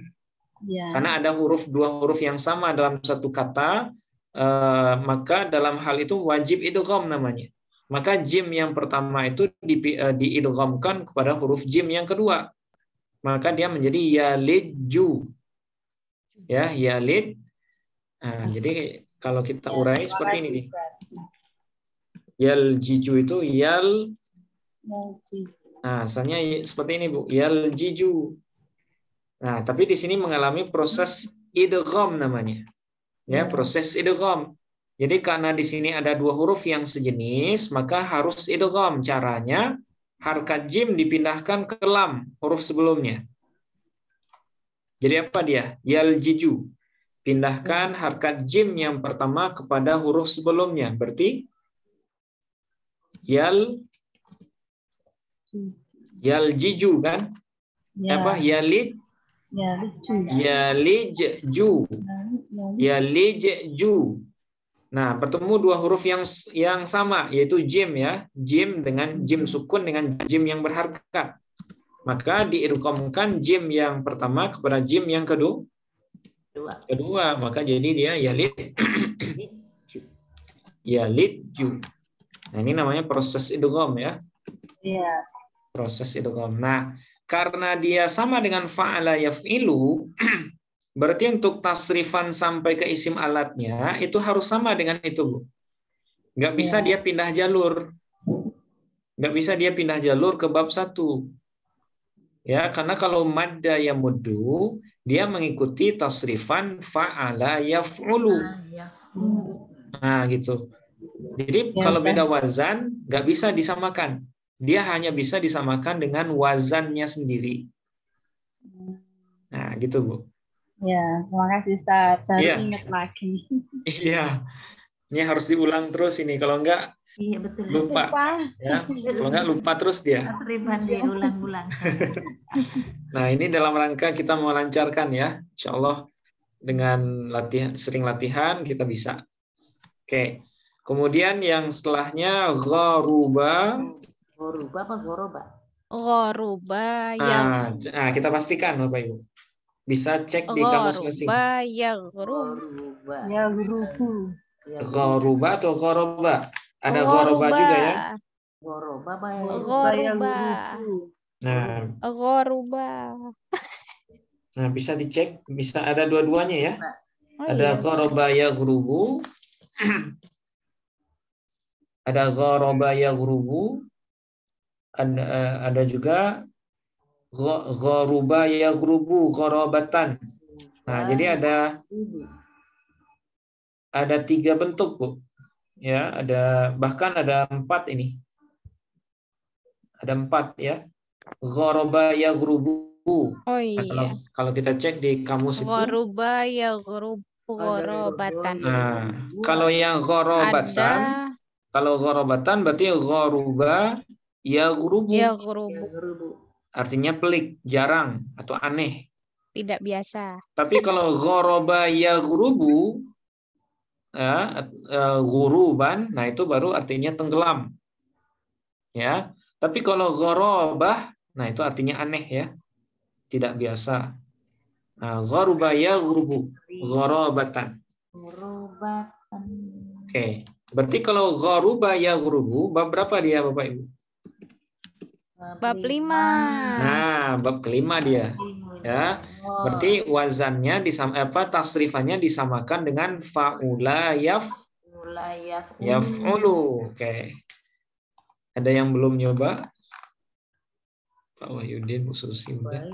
karena ada dua huruf yang sama dalam satu kata, maka dalam hal itu wajib idgham namanya. Maka jim yang pertama itu diidghamkan kepada huruf jim yang kedua. Maka dia menjadi yaliju. Ya, yalid. Jadi kalau kita urai seperti ini nih. Yaljiju itu asalnya seperti ini, Bu. Yaljiju. Nah, tapi di sini mengalami proses idgham namanya. Ya, proses idgham. Jadi karena di sini ada dua huruf yang sejenis, maka harus idgham. Caranya harkat jim dipindahkan ke lam, huruf sebelumnya. Jadi apa dia? Yaljiju. Pindahkan harkat jim yang pertama kepada huruf sebelumnya. Berarti yaljiju kan? Apa? Yalijju. Nah, bertemu dua huruf yang sama, yaitu jim ya. Jim dengan jim sukun dengan jim yang berharkat. Maka diidghamkan jim yang pertama kepada jim yang kedua. Maka jadi dia yalidju. Nah, ini namanya proses idgham ya. Iya. Proses idgham. Nah, karena dia sama dengan fa'ala yaf'ilu, berarti untuk tasrifan sampai ke isim alatnya itu harus sama dengan itu, Bu. Nggak bisa dia pindah jalur. Nggak bisa dia pindah jalur ke bab 1. Ya, karena kalau madda ya muddu, dia mengikuti tasrifan fa'ala yaf'ulu. Nah, gitu. Jadi kalau beda wazan, nggak bisa disamakan. Dia hanya bisa disamakan dengan wazannya sendiri. Nah, gitu, Bu. Ya, terima kasih Ustaz. Baru ingat lagi. Iya. Ini harus diulang terus ini. Kalau enggak, lupa. Ya. Kalau enggak, lupa terus dia. Diulang-ulang. Nah, ini dalam rangka kita mau lancarkan ya. Insya Allah dengan sering latihan kita bisa. Oke. Kemudian yang setelahnya gharuba. Gharuba apa ghoroba? Gharuba Nah, kita pastikan Bapak Ibu. Bisa cek di kamus masing. Gharuba atau ghoroba? Ada ghoroba juga ya. Ghoroba. Nah, Gharuba. Nah, bisa dicek, bisa ada dua-duanya ya. Ada ghoroba ya gurubu Ada ghoroba yaghrubu, ada juga ghoruba yaghrubu ghorobatan. Nah, jadi ada 3 bentuk, Bu. Ya, bahkan ada 4 ini. Ada 4 ya. Ghoroba yaghrubu. Oh iya. Kalau kita cek di kamus itu. Ghoruba yaghrubu ghorobatan. Nah, kalau yang ghorobatan, kalau ghorobatan berarti ghoruba yaghrubu. Yaghrubu. Artinya pelik, jarang atau aneh. Tidak biasa. Tapi kalau ghoroba yaghrubu, ghuruban, nah itu baru artinya tenggelam. Ya. Tapi kalau ghorobah, nah itu artinya aneh ya. Tidak biasa. Nah, ghoruba yaghrubu, ghorobatan. Oke. Berarti kalau ghoruba yaghrubu, bab berapa dia Bapak Ibu? Bab 5. Nah, bab kelima dia. Ya. Berarti wazannya tasrifannya disamakan dengan faula yaf'ulu. Oke. Ada yang belum nyoba? Pak Wahyudin, Bu Susi udah.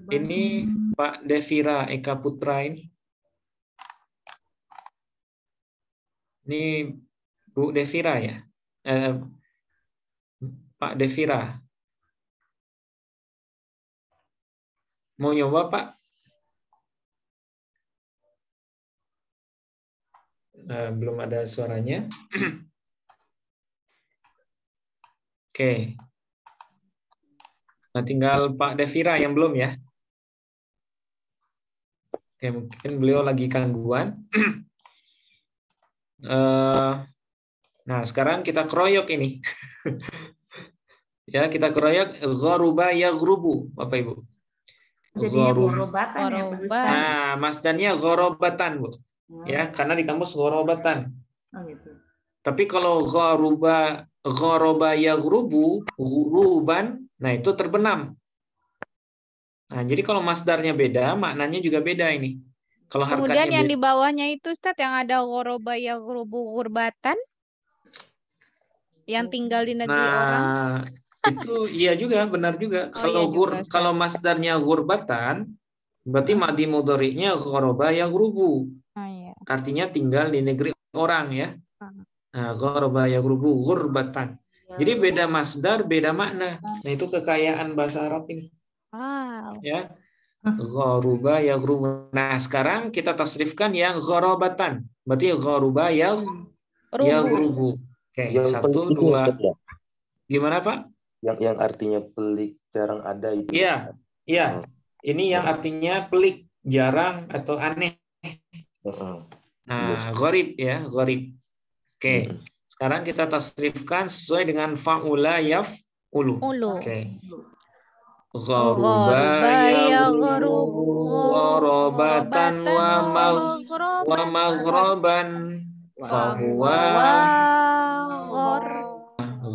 Ini Pak Devira Eka Putra ini. Ini Bu Devira ya? Pak Devira. Mau nyoba, Pak? Belum ada suaranya. Oke. Nah, tinggal Pak Devira yang belum ya. Oke, mungkin beliau lagi gangguan. Nah, sekarang kita keroyok ini. Ya, kita keroyok ghoruba yaghrubu, Bapak Ibu. Jadinya ghorobatan ya, Pak Ustaz. Nah, masdarnya ghorobatan, Bu. Ya, karena di kamus ghorobatan. Oh gitu. Tapi kalau ghoroba yaghrubu, ghuruban, nah itu terbenam. Nah, jadi kalau masdarnya beda, maknanya juga beda ini. Kalau Kemudian harkatnya yang di bawahnya itu Ustaz yang ada ghoroba yaghrubu ghurbatan yang tinggal di negeri orang. Itu iya juga, benar juga. Kalau masdarnya ghurbatan, berarti madi mudhari'nya ghoroba yaghrubu. Iya. Artinya tinggal di negeri orang ya. Nah, ghoroba yaghrubu ghurbatan. Jadi beda masdar, beda makna. Nah, itu kekayaan bahasa Arab ini. Wow. Ya. Ghoruba yaghrubu. Nah, sekarang kita tasrifkan yang ghorobatan. Berarti ghoruba yaghrubu. Oke, Yang 1, 2. Gimana, Pak? Yang artinya pelik, jarang ada itu. Iya. Iya. Ini yang artinya pelik, jarang atau aneh. Nah, gharib ya, gharib. Oke. Sekarang kita tasrifkan sesuai dengan faula yaf'ulu. Oke. Gharuba yaghrubu gharabatan wa maghraban fahuwa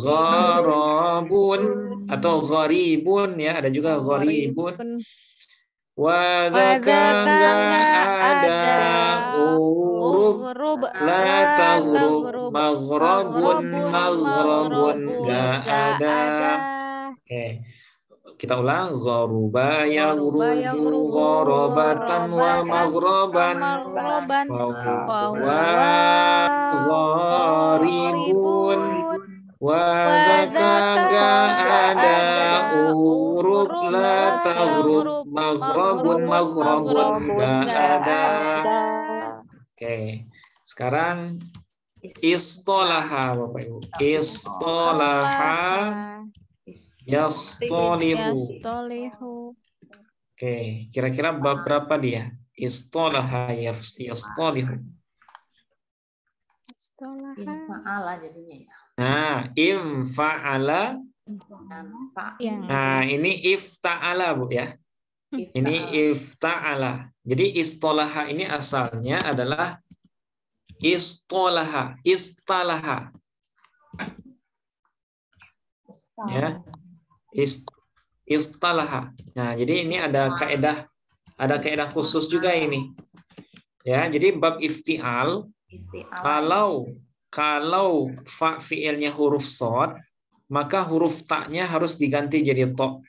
gharabun atau gharibun ya, ada juga gharibun. Wa dzaka ada urub la taghrub maghrabun enggak ada. Oke. Kita ulang, gharuba yaghrubu gharabatan wa maghraban fahuwa gharibun wa dzaka ada urub la taghrub maghrabun enggak ada. Oke. Sekarang istolaha Bapak Ibu. Istolaha yastolihu. Oke, kira-kira bab berapa dia? Istolaha yastolihu. Infa'ala jadinya ya. Nah, imfa'ala. Nah, ini ifta'ala Bu ya. Ini ifta'ala. Jadi istolaha ini asalnya adalah istolaha, istalaha. Ya. Istalaha. Nah, jadi ini ada kaidah khusus juga ini. Ya, jadi bab iftial kalau fa fiilnya huruf shad, maka huruf ta-nya harus diganti jadi ta.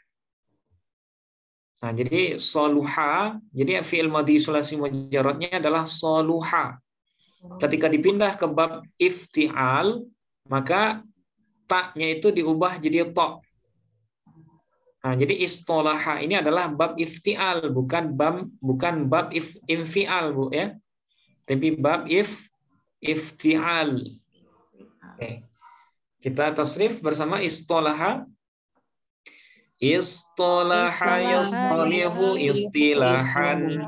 Nah, jadi soluha, jadi fiil madhi sulasi mujarradnya adalah soluha. Ketika dipindah ke bab iftial, maka ta-nya itu diubah jadi ta. Nah, jadi istolaha ini adalah bab iftial, bukan bab infial, Bu ya. Tapi bab iftial. Oke. Kita tasrif bersama istolaha. Istolaha yastolihu istilahan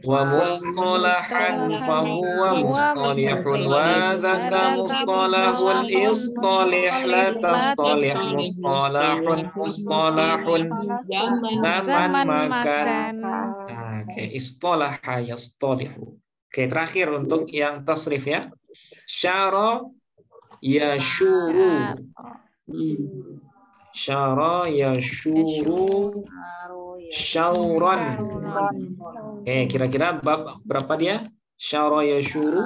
wa mustolahan fahuwa mustalihun wa dhaka mustalahun istalih la tastalih mustalahun zaman makan. Oke, istolaha yastolihu. Oke, terakhir untuk yang tasrif ya. Syara yashuru. Syara yashuru syauran. Oke, kira-kira bab berapa dia? Syara yashuru.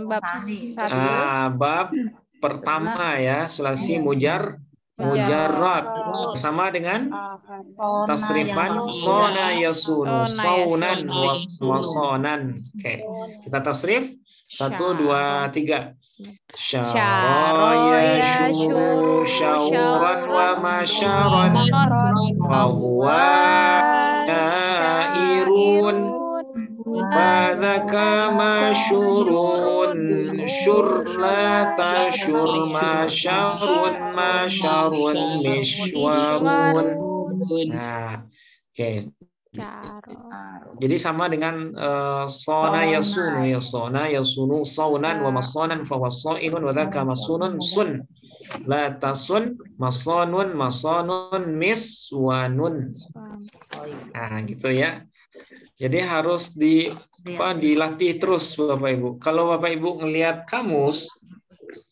Bab 1. Bab pertama ya, sulasi mujarrad sama dengan tasrifan sona yasunu saunan wa sonan. Oke, kita tasrif 1, 2, 3. Syara yashuru syauran wa masyaran wa huwa syairun wa dhaka masyurun syurla tashur masyarun mishwarun. Nah, oke. Jadi sama dengan sona yasunu ya sona yasunu saunan wa masonan fa wasainun wa dzaka masunun sun la tasun masonun miswanun. Nah, gitu ya. Jadi harus dilatih terus Bapak Ibu. Kalau Bapak Ibu ngelihat kamus,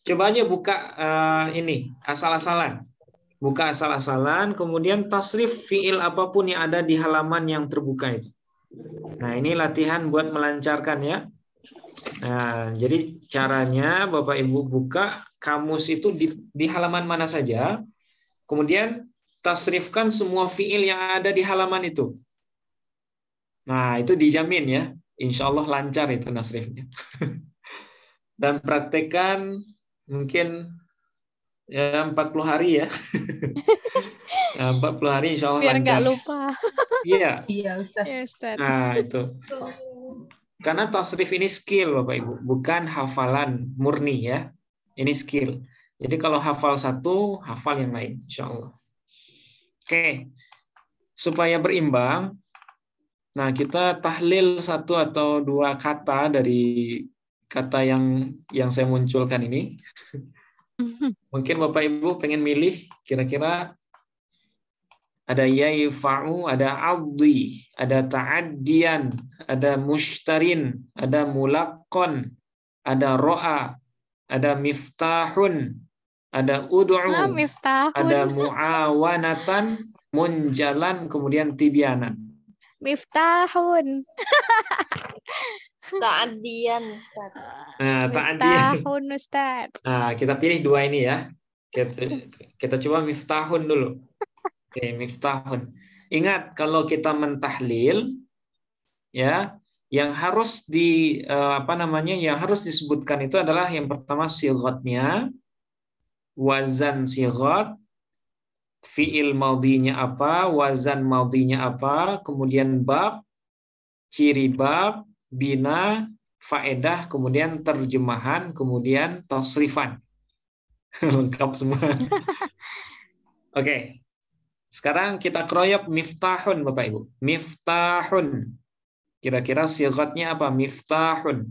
coba aja buka ini asal-asalan. Buka asal-asalan, kemudian tasrif fiil apapun yang ada di halaman yang terbuka itu. Nah, ini latihan buat melancarkan ya. Nah, jadi caranya Bapak Ibu buka kamus itu di halaman mana saja, kemudian tasrifkan semua fiil yang ada di halaman itu. Nah, itu dijamin ya. Insya Allah lancar itu nasrifnya. Dan praktekkan mungkin ya 40 hari ya. 40 hari insya Allah biar lancar. nggak lupa. Iya. Iya, Ustaz. Ya, Ustaz. Nah, itu. Karena tasrif ini skill Bapak Ibu, bukan hafalan murni ya. Ini skill. Jadi kalau hafal satu, hafal yang lain insya Allah. Oke. Supaya berimbang, nah kita tahlil 1 atau 2 kata dari kata yang saya munculkan ini. Mungkin Bapak Ibu pengen milih kira-kira ada yaifa'u, ada adhi, ada ta'addiyan, ada mushtarin, ada mulaqqan, ada ro'a, ada miftahun, ada ud'u, ada mu'awanatan, munjalan, kemudian tibyanan. Miftahun. Ta'addiyan, Ustaz. Nah, ta'addiyan. Miftahun, Ustaz. Nah, kita pilih 2 ini ya. Kita coba miftahun dulu. Oke, miftahun. Ingat kalau kita mentahlil ya, yang harus yang harus disebutkan itu adalah yang pertama sighatnya, wazan sighat, fiil madhinya apa, wazan madhinya apa, kemudian bab, ciri bab, bina, faedah, kemudian terjemahan, kemudian tasrifan. Lengkap semua. Oke. Sekarang kita keroyok miftahun Bapak Ibu. Miftahun. Kira-kira sighatnya apa? Miftahun.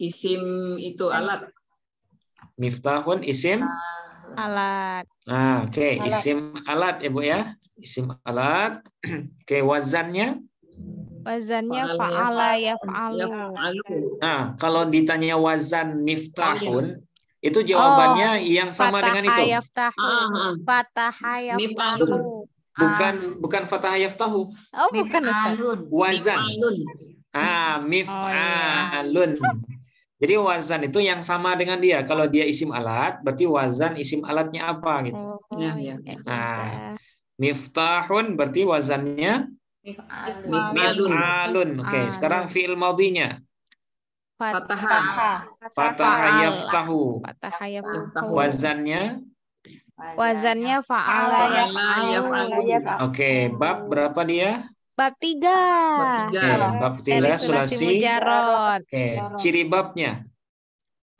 Isim itu alat. Miftahun isim alat. Nah, oke, isim alat ya Bu ya. Isim alat. Oke, wazannya? Wazannya fa'ala yaf'alu. Nah, kalau ditanya wazan miftahun, itu jawabannya yang sama dengan itu. Fataha yaftahu. Bukan fataha yaftahu. Oh, bukan Ustaz. Wazan. Mif'alun. Jadi wazan itu yang sama dengan dia. Kalau dia isim alat, berarti wazan isim alatnya apa gitu. Nah, miftahun berarti wazannya mif'alun. Oke, sekarang fi'il madhinya. Fataha. Fataha yaftahu. Wazannya fa'ala yaf'alu. Oke, bab berapa dia? Bab 3. Oke, bab 3 Dari sulasi sulasi. mujarrad. Oke, ciri babnya.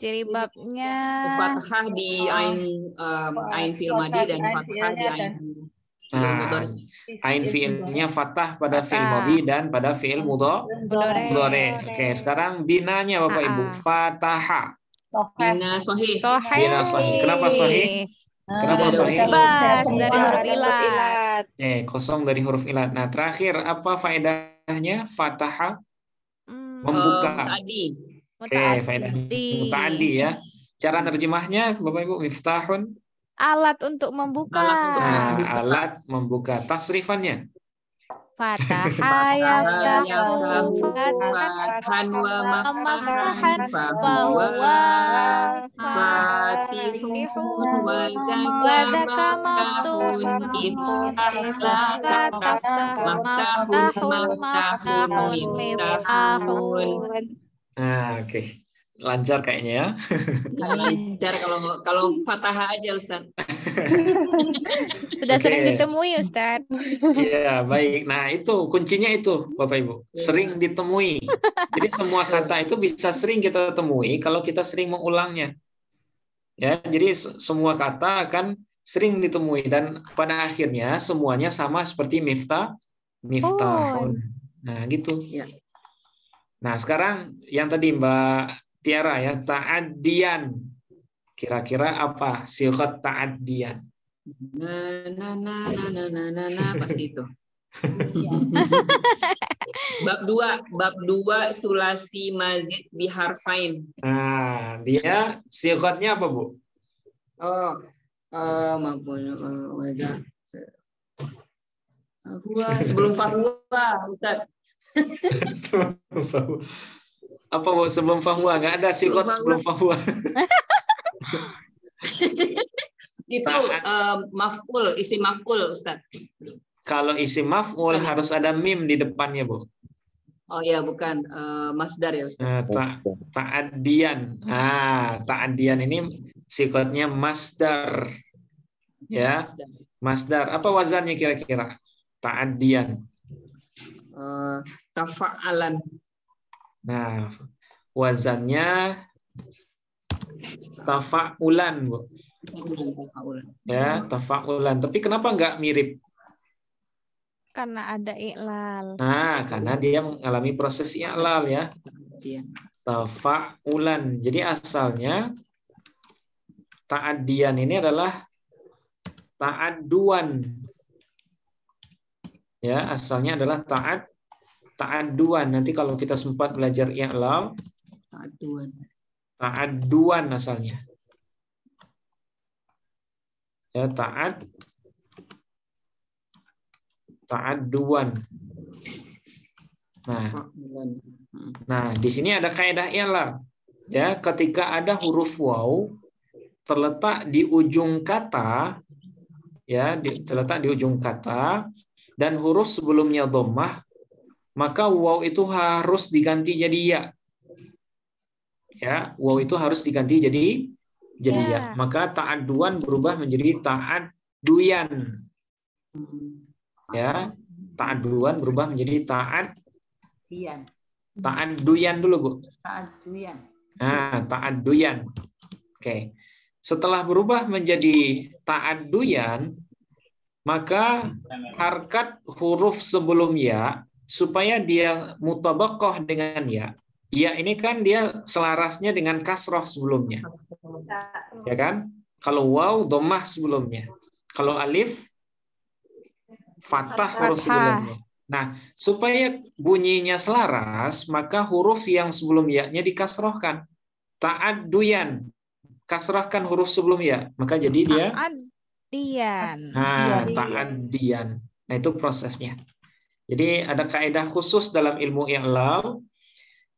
Ciri babnya Fathah di ain fi'il madhi dan fathah di ain Ain fi'ilnya fathah pada fi'il madhi dan pada fi'il mudhari. Oke, sekarang binanya Bapak Ibu. Fataha. Bina sahih. Bina sahih. Kenapa sahih? Kenapa sahih? Bebas dari huruf ilat. Kosong dari huruf ilat. Nah, terakhir apa faedahnya? Fataha membuka. Oke, faedahnya muta'addi ya. Cara nerjemahnya Bapak Ibu, miftahun alat untuk membuka. Alat membuka. Tasrifannya. Fataha yaftahu fathan wa maftahan fahuwa fatihun wa dzaka maftuhun la taftahu maftahun miftahun. Oke. Lancar kayaknya ya. Lancar kalau fathah aja Ustaz. Sudah sering ditemui Ustaz. Iya, baik. Nah, itu kuncinya itu Bapak Ibu. Sering ditemui. Jadi semua kata itu bisa sering kita temui kalau kita sering mengulangnya. Ya, jadi semua kata akan sering ditemui dan pada akhirnya semuanya sama seperti miftahun. Nah, gitu. Nah, sekarang yang tadi Mbak Tiara ya, ta'addiyan. Kira-kira apa sighat ta'addiyan? Pasti itu. Bab 2 sulasi mazid biharfain. Nah, dia sighatnya apa, Bu? Sebelum fahuwa, Ustaz. Apa Bu sebelum fahuwa? Nggak ada sighat sebelum fahuwa. Itu maf'ul, isim maf'ul, Ustaz. Kalau isim maf'ul harus ada mim di depannya, Bu. Oh ya, bukan masdar ya, Ustaz. Ta'addiyan. Ta'addiyan ini sifatnya masdar. Ya. Masdar. Apa wazannya kira-kira? Ta'addiyan. Tafa'alan. Nah, wazannya tafa'ulan, Bu. Ya, tafa'ulan. Tapi kenapa nggak mirip? Karena ada i'lal. Nah, karena dia mengalami proses i'lal ya. Tafa'ulan. Jadi asalnya ta'addiyan ini adalah ta'adduan. Ya, asalnya adalah ta'adduan. Nanti kalau kita sempat belajar i'lal, ta'adduan asalnya. Ya, ta'adduan. Nah, di sini ada kaidah i'lal. Ya, ketika ada huruf waw terletak di ujung kata, ya, terletak di ujung kata dan huruf sebelumnya dhammah, maka waw itu harus diganti jadi ya. Ya, waw itu harus diganti jadi ya. Maka ta'adduan berubah menjadi ta'adduyan. Ya, ta'adduan berubah menjadi ta'adduyan dulu, Bu. Ta'adduyan. Nah, ta'adduyan. Oke. Setelah berubah menjadi ta'adduyan, maka harkat huruf sebelum ya supaya dia mutabaqah dengan ya. Ya ini kan dia selarasnya dengan kasroh sebelumnya. Ya kan? Kalau waw dhammah sebelumnya. Kalau alif fathah huruf sebelumnya. Nah, supaya bunyinya selaras, maka huruf yang sebelum ya-nya dikasrohkan. Ta'adduyan. Kasrohkan huruf sebelum ya. Maka jadi dia ta'addiyan. Nah, ta'addiyan. Nah, itu prosesnya. Jadi ada kaidah khusus dalam ilmu i'lal,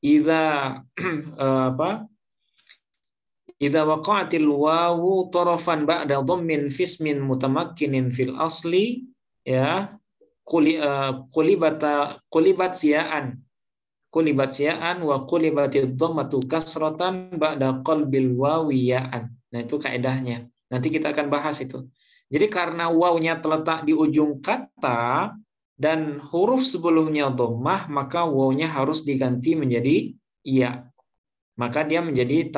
idza idza waqa'atil wawu tarafan ba'da dhammin fismin mutamakkinin fil asli, ya, qulibat sia'an wa qulibatid dhammatu kasratan ba'da qalbil wawi ya'an. Nah, itu kaidahnya. Nanti kita akan bahas itu. Jadi karena wawunya terletak di ujung kata dan huruf sebelumnya dhammah, maka wawunya harus diganti menjadi ya. Maka dia menjadi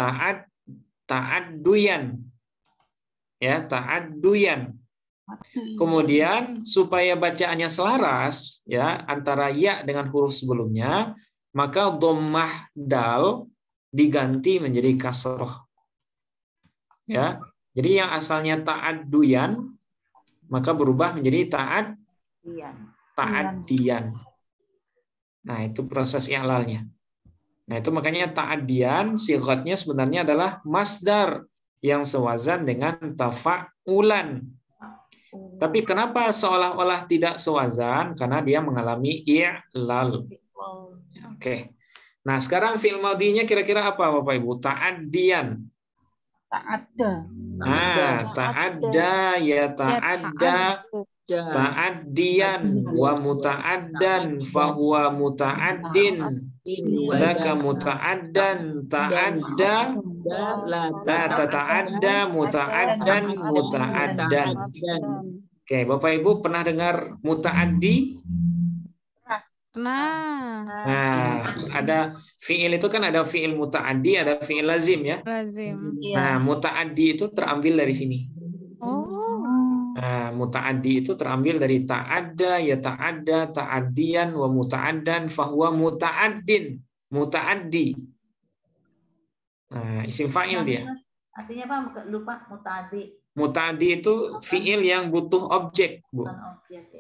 ta'adduyan. Ya, ta'adduyan. Kemudian supaya bacaannya selaras ya antara ya dengan huruf sebelumnya, maka dhammah dal diganti menjadi kasroh. Ya. Jadi yang asalnya ta'adduyan maka berubah menjadi ta'addiyan. Nah, itu proses i'lalnya. Nah, itu makanya ta'addiyan sighatnya sebenarnya adalah masdar yang sewazan dengan tafa'ulan. Tapi kenapa seolah-olah tidak sewazan? Karena dia mengalami i'lal. Oke. Nah, sekarang fi'il madhinya kira-kira apa Bapak Ibu? Ta'addiyan. Ta'adda. Ta'adda ya ta'adda, ta'addiyan wa muta'addan fahuwa muta'addin. Laka muta'addan ta'adda la tata'adda muta'addan muta'addan. Oke, Bapak Ibu pernah dengar muta'addi? Nah, ada fiil itu kan ada fiil muta'addi, ada fiil lazim ya. lazim. Nah, muta'addi itu terambil dari sini. Oh. Nah, muta'addi itu terambil dari ta'adda, ya ta'adda, ta'addiyan, wa muta'addan, fahuwa muta'addin. Muta'addi. Nah, isim fa'il dia. Artinya apa? Lupa muta'addi. Muta'addi itu fiil yang butuh objek, Bu.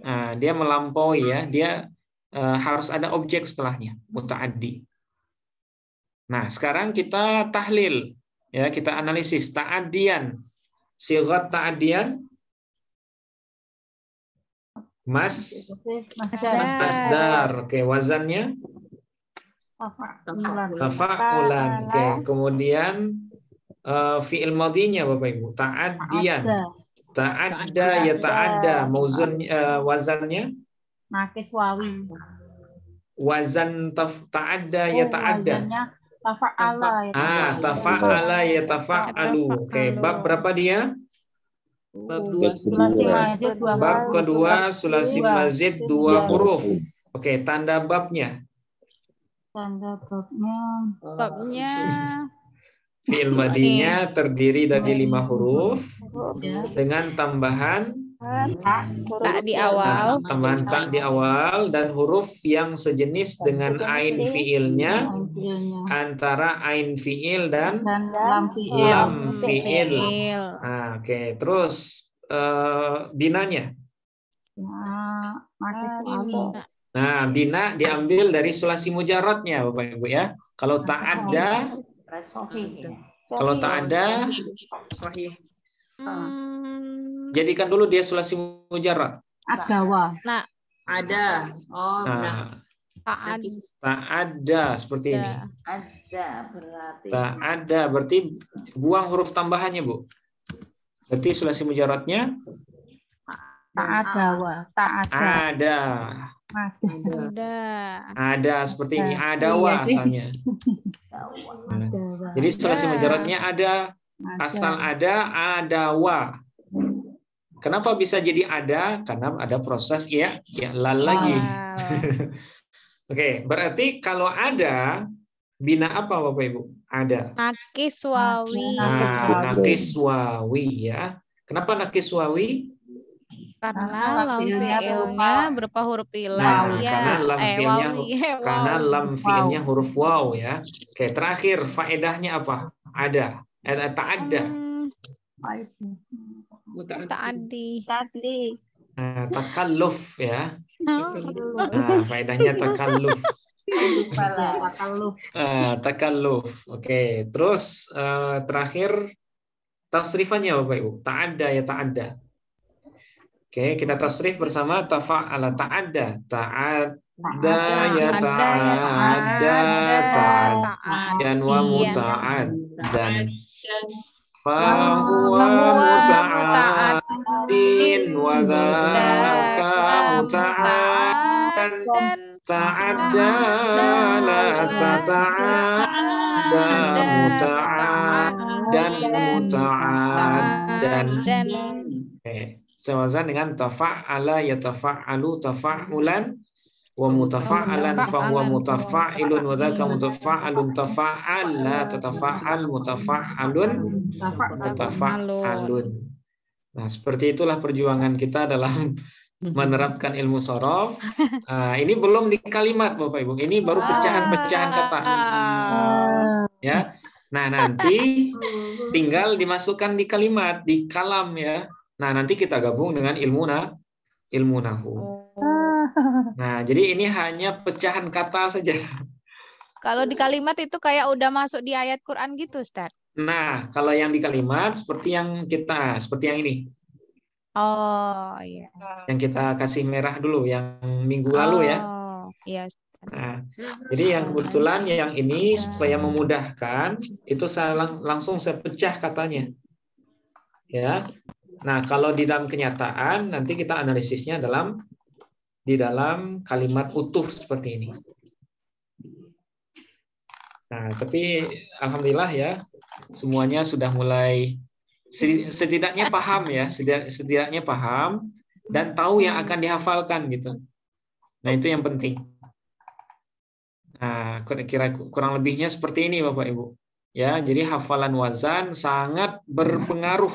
Nah, dia melampaui ya, dia harus ada objek setelahnya, muta'addi. Nah, sekarang kita tahlil, ya, kita analisis ta'addiyan. Sighat ta'addiyan masdar. Oke, wazannya tafa'ulan. Oke, kemudian fi'il madhinya Bapak Ibu, ta'addiyan. Ta'adda ya ta'adda, mauzun wazannya Nakis wawi. wazan ta'adda ya ta'adda. Tafa'ala ya. Tafa'ala ya tafa'alu. Oke, bab berapa dia? Sulasi mazid 2 huruf. Bab kedua sulasi mazid 2 huruf. Oke, tanda babnya. Tanda babnya Fi'il madhinya terdiri dari 5 huruf dengan tambahan tak di awal. Tambahan tak di awal dan huruf yang sejenis dengan ain fi'ilnya antara ain fi'il dan lam fi'il. Nah, oke, terus binanya. Nah, bina diambil dari sulasi mujarradnya Bapak Ibu ya. Kalau ta'adda, jadikan dulu dia sulasi mujarrad. Adawa. Nah, ada. Oh, ta'adda seperti ini. Ta'adda berarti buang huruf tambahannya, Bu. Berarti sulasi mujarradnya Ta'adawa. Ada seperti ini. Adawa asalnya. Jadi sulasi mujarradnya ada, asal adawa. Kenapa bisa jadi ada? Karena ada proses lal lagi. Oke, berarti kalau ada bina apa Bapak Ibu? Ada. Nakis wawi. Nakis wawi ya. Kenapa nakis wawi? Karena lam fi'ilnya berupa huruf ilah. Karena lam fi'ilnya huruf waw ya. Oke, terakhir faedahnya apa? Ada. Ta'adda. Ta'addi. Takalluf ya. Faedahnya takalluf. Takalluf. Oke, terus terakhir tasrifannya Bapak Ibu. Ta'adda ya ta'adda. Oke, kita tasrif bersama tafa'ala, ta'adda. Ta'adda ya ta'adda, ta'addan wa muta'addan. Fahuwa muta'addin wa dzaka muta'addan. Ta'adda la tata'adda muta'addan muta'addan. Sewazan dengan tafa'ala yatafa'alu tafa'ulan wa mutafa'alan fahuwa mutafa'ilun wa dzaka mutafa'alun tafa'ala tatafa'al mutafa'alun tatafa'alun. Nah, seperti itulah perjuangan kita dalam menerapkan ilmu shorof. Ini belum di kalimat Bapak Ibu, ini baru pecahan-pecahan kata. Ya. Nah, nanti tinggal dimasukkan di kalimat, di kalam ya. Nah, nanti kita gabung dengan ilmu nahu. Nah, jadi ini hanya pecahan kata saja. Kalau di kalimat itu kayak udah masuk di ayat Quran gitu, Ustaz. Nah, kalau yang di kalimat seperti yang ini. Oh, iya. Yang kita kasih merah dulu, yang minggu lalu ya. Iya. Nah, jadi yang kebetulan yang ini supaya memudahkan, itu langsung saya pecah katanya. Ya. Nah, kalau di dalam kenyataan nanti kita analisisnya di dalam kalimat utuh seperti ini. Nah, tapi alhamdulillah ya, semuanya sudah mulai setidaknya paham ya, setidaknya paham dan tahu yang akan dihafalkan gitu. Nah, itu yang penting. Nah, kira kurang lebihnya seperti ini Bapak Ibu. Ya, jadi hafalan wazan sangat berpengaruh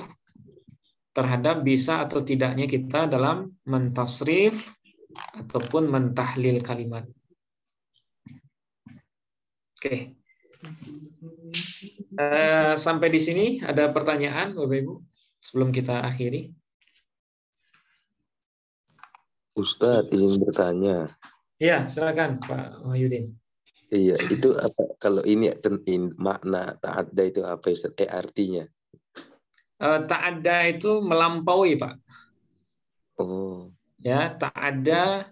terhadap bisa atau tidaknya kita dalam mentasrif ataupun mentahlil kalimat. Oke. Sampai di sini ada pertanyaan Bapak Ibu sebelum kita akhiri. Ustadz ingin bertanya. Ya, silakan Pak Wahyudin. Iya, itu apa kalau ini makna ta'adda itu apa Ustadz? Artinya? Ta'adda itu melampaui, Pak. Oh. Ya, ta'adda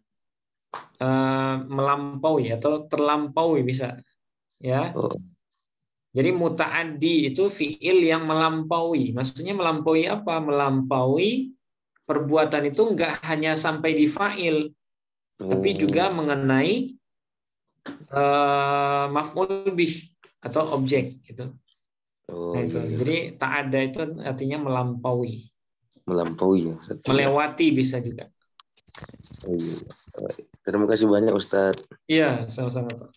melampaui atau terlampaui bisa. Ya. Oh. Jadi muta'addi itu fiil yang melampaui. Maksudnya melampaui apa? Melampaui perbuatan itu enggak hanya sampai di fa'il, tapi juga mengenai maf'ul bih atau objek gitu. Oh, nah, itu. iya. Jadi ta'adda itu artinya melampaui. Melampaui ya. Melewati bisa juga. Oh, iya. Terima kasih banyak Ustadz. Iya, sama-sama Pak.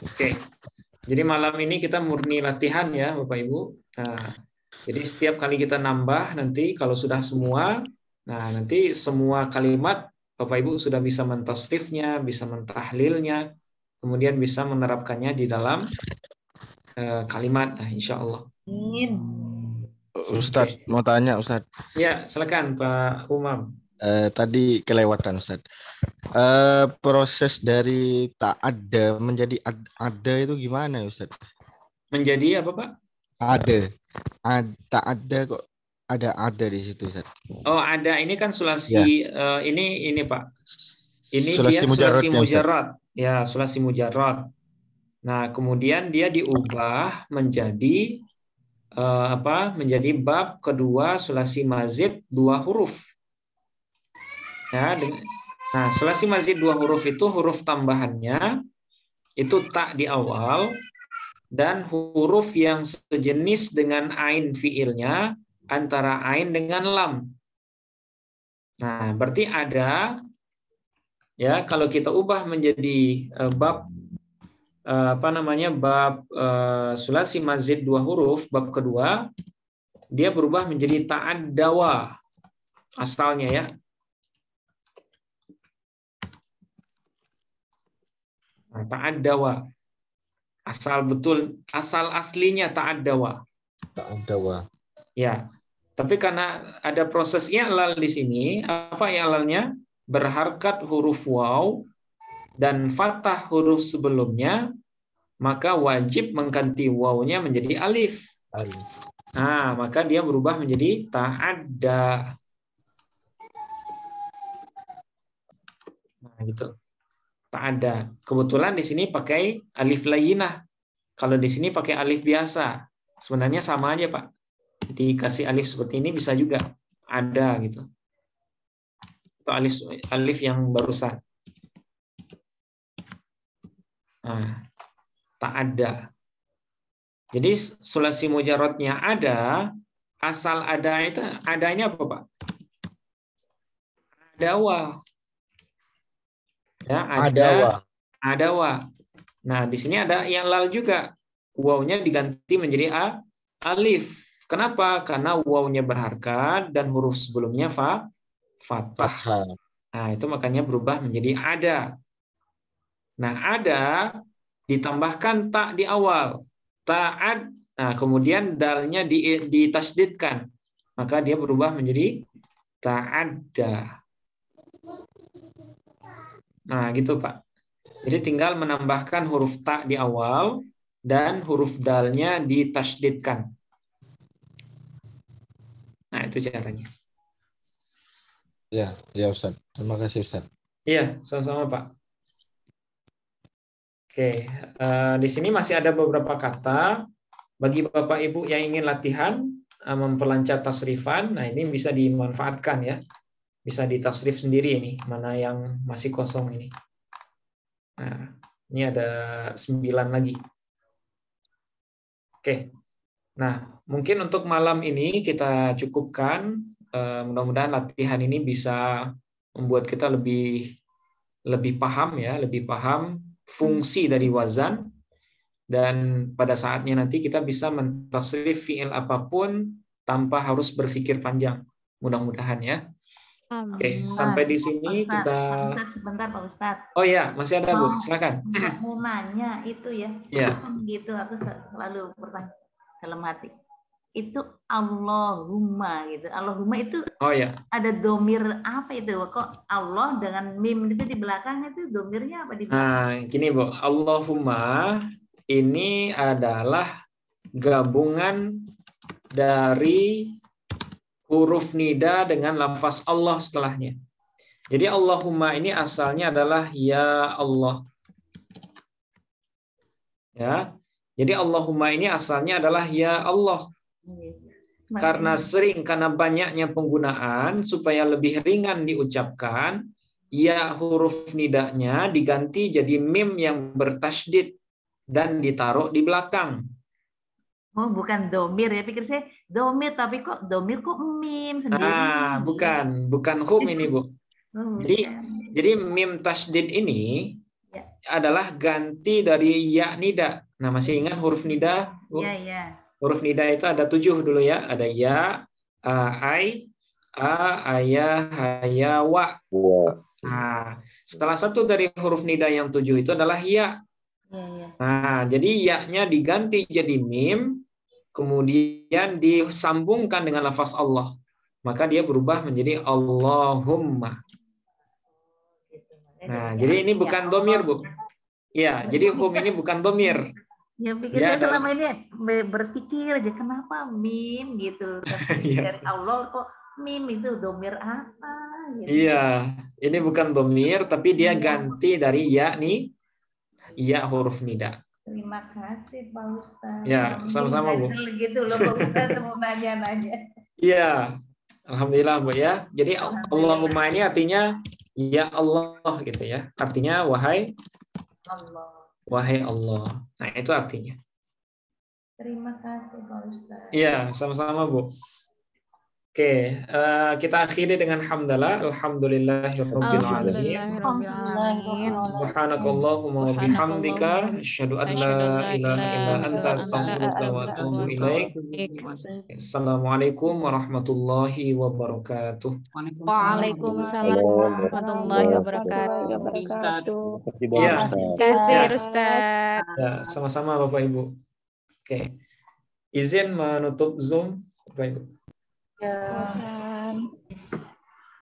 Oke. Jadi malam ini kita murni latihan ya Bapak Ibu. Nah, jadi setiap kali kita nambah nanti kalau sudah semua, nah nanti semua kalimat Bapak Ibu sudah bisa mentasrifnya, bisa mentahlilnya, kemudian bisa menerapkannya di dalam kalimat. Nah, insya Allah. Ustadz, mau tanya Ustadz. Ya, silakan Pak Umam. Tadi kelewatan Ustadz. Proses dari ta'adda menjadi ada itu gimana Ustadz? Menjadi apa Pak? Ta'adda kok ada di situ Ustadz. Oh, ada. Ini kan sulasi ya. Ini Pak. Ini sulasi dia sulasi mujarrad. Ya, sulasi mujarrad. Nah, kemudian dia diubah menjadi menjadi bab kedua sulasi mazid 2 huruf. Ya, nah, sulasi mazid 2 huruf itu huruf tambahannya itu tak di awal dan huruf yang sejenis dengan ain fiilnya antara ain dengan lam. Nah, berarti ada ya kalau kita ubah menjadi bab bab sulasi mazid 2 huruf bab kedua, dia berubah menjadi ta'addawa asalnya ya. Nah, ta'addawa asal aslinya ta'addawa. Ya. Tapi karena ada proses i'lal di sini, apa i'lalnya? Berharkat huruf waw dan fathah huruf sebelumnya, maka wajib mengganti wawnya menjadi alif. Nah, maka dia berubah menjadi ta'adda. Nah, gitu. Ta'adda. Kebetulan di sini pakai alif layyinah. Kalau di sini pakai alif biasa. Sebenarnya sama aja, Pak. Dikasih alif seperti ini bisa juga ada gitu. Atau alif yang barusan. Nah, ta'adda. Jadi sulasi mujarradnya ada, asal ada itu adanya apa, Pak? Adawa. Ya, adawa. Nah, di sini ada yang lal juga. Wawnya diganti menjadi alif. Kenapa? Karena wawnya berharkat dan huruf sebelumnya fathah. Nah, itu makanya berubah menjadi ada. Nah, ada ditambahkan tak di awal. Ta'ad, nah kemudian dalnya ditasdidkan, maka dia berubah menjadi ta'adda. Nah gitu Pak. Jadi tinggal menambahkan huruf ta di awal dan huruf dalnya ditasdidkan. Nah itu caranya. Ya Ustaz. Terima kasih Ustaz. Iya, sama-sama Pak. Oke, di sini masih ada beberapa kata bagi Bapak Ibu yang ingin latihan memperlancar tasrifan. Nah, ini bisa dimanfaatkan ya. Bisa ditasrif sendiri ini, mana yang masih kosong ini. Nah, ini ada 9 lagi. Oke. Nah, mungkin untuk malam ini kita cukupkan. Mudah-mudahan latihan ini bisa membuat kita lebih paham ya, lebih paham fungsi dari wazan, dan pada saatnya nanti kita bisa mentasrif fiil apapun tanpa harus berpikir panjang. Mudah-mudahan ya. Oke, sampai di sini kita. Pak Ustadz, sebentar Pak Ustadz. Oh ya, masih ada Bu, silakan. Mau nanya itu ya. Ya. Gitu, aku selalu bertanya dalam hati. Itu Allahumma gitu. Allahumma itu ada domir apa itu? Kok Allah dengan mim itu di belakang itu domirnya apa di belakang? Nah, gini Bu, Allahumma ini adalah gabungan dari huruf nida dengan lafaz Allah setelahnya. Jadi Allahumma ini asalnya adalah ya Allah. Ya. Jadi Allahumma ini asalnya adalah ya Allah. Karena banyaknya penggunaan supaya lebih ringan diucapkan, ya huruf nidanya diganti jadi mim yang bertasydid dan ditaruh di belakang. Oh, bukan domir ya, pikir saya domir tapi kok domir kok mim sendiri. Ah, bukan hum ini Bu. Jadi mim tasydid ini adalah ganti dari ya nida. Nah, masih ingat huruf nida? Iya, iya. Huruf nida itu ada 7 dulu ya. Ada ya, ai, aya, haya, wa. Nah, salah satu dari huruf nida yang 7 itu adalah ya. Nah, jadi ya-nya diganti jadi mim, kemudian disambungkan dengan lafaz Allah. Maka dia berubah menjadi Allahumma. Nah, jadi ini bukan domir, Bu. Ya, jadi hum ini bukan domir. Ya pikir saya selama ini berpikir aja kenapa mim gitu. Dari Allah kok mim itu domir apa? Gitu. Iya, ini bukan domir tapi dia ganti dari ya nih, ya huruf nida. Terima kasih Pak Ustadz. Ya, sama-sama Bu. Gitu loh Pak Ustadz mau nanya-nanya. Iya, alhamdulillah Bu ya. Jadi Allahumma ini artinya ya Allah gitu ya. Artinya wahai Allah. Wahai Allah. Nah, itu artinya. Terima kasih Pak Ustadz. Iya, sama-sama Bu. Oke, kita akhiri dengan hamdalah. Alhamdulillahirabbil alamin. Subhanakallahumma wa bihamdika asyhadu an la ilaha illa anta astaghfiruka wa atubu ilaik. Assalamualaikum warahmatullahi wabarakatuh. Waalaikumsalam warahmatullahi wabarakatuh. Terima kasih Ustaz. Ya, sama-sama Bapak Ibu. Oke. Izin menutup Zoom Bapak Ibu. Ya.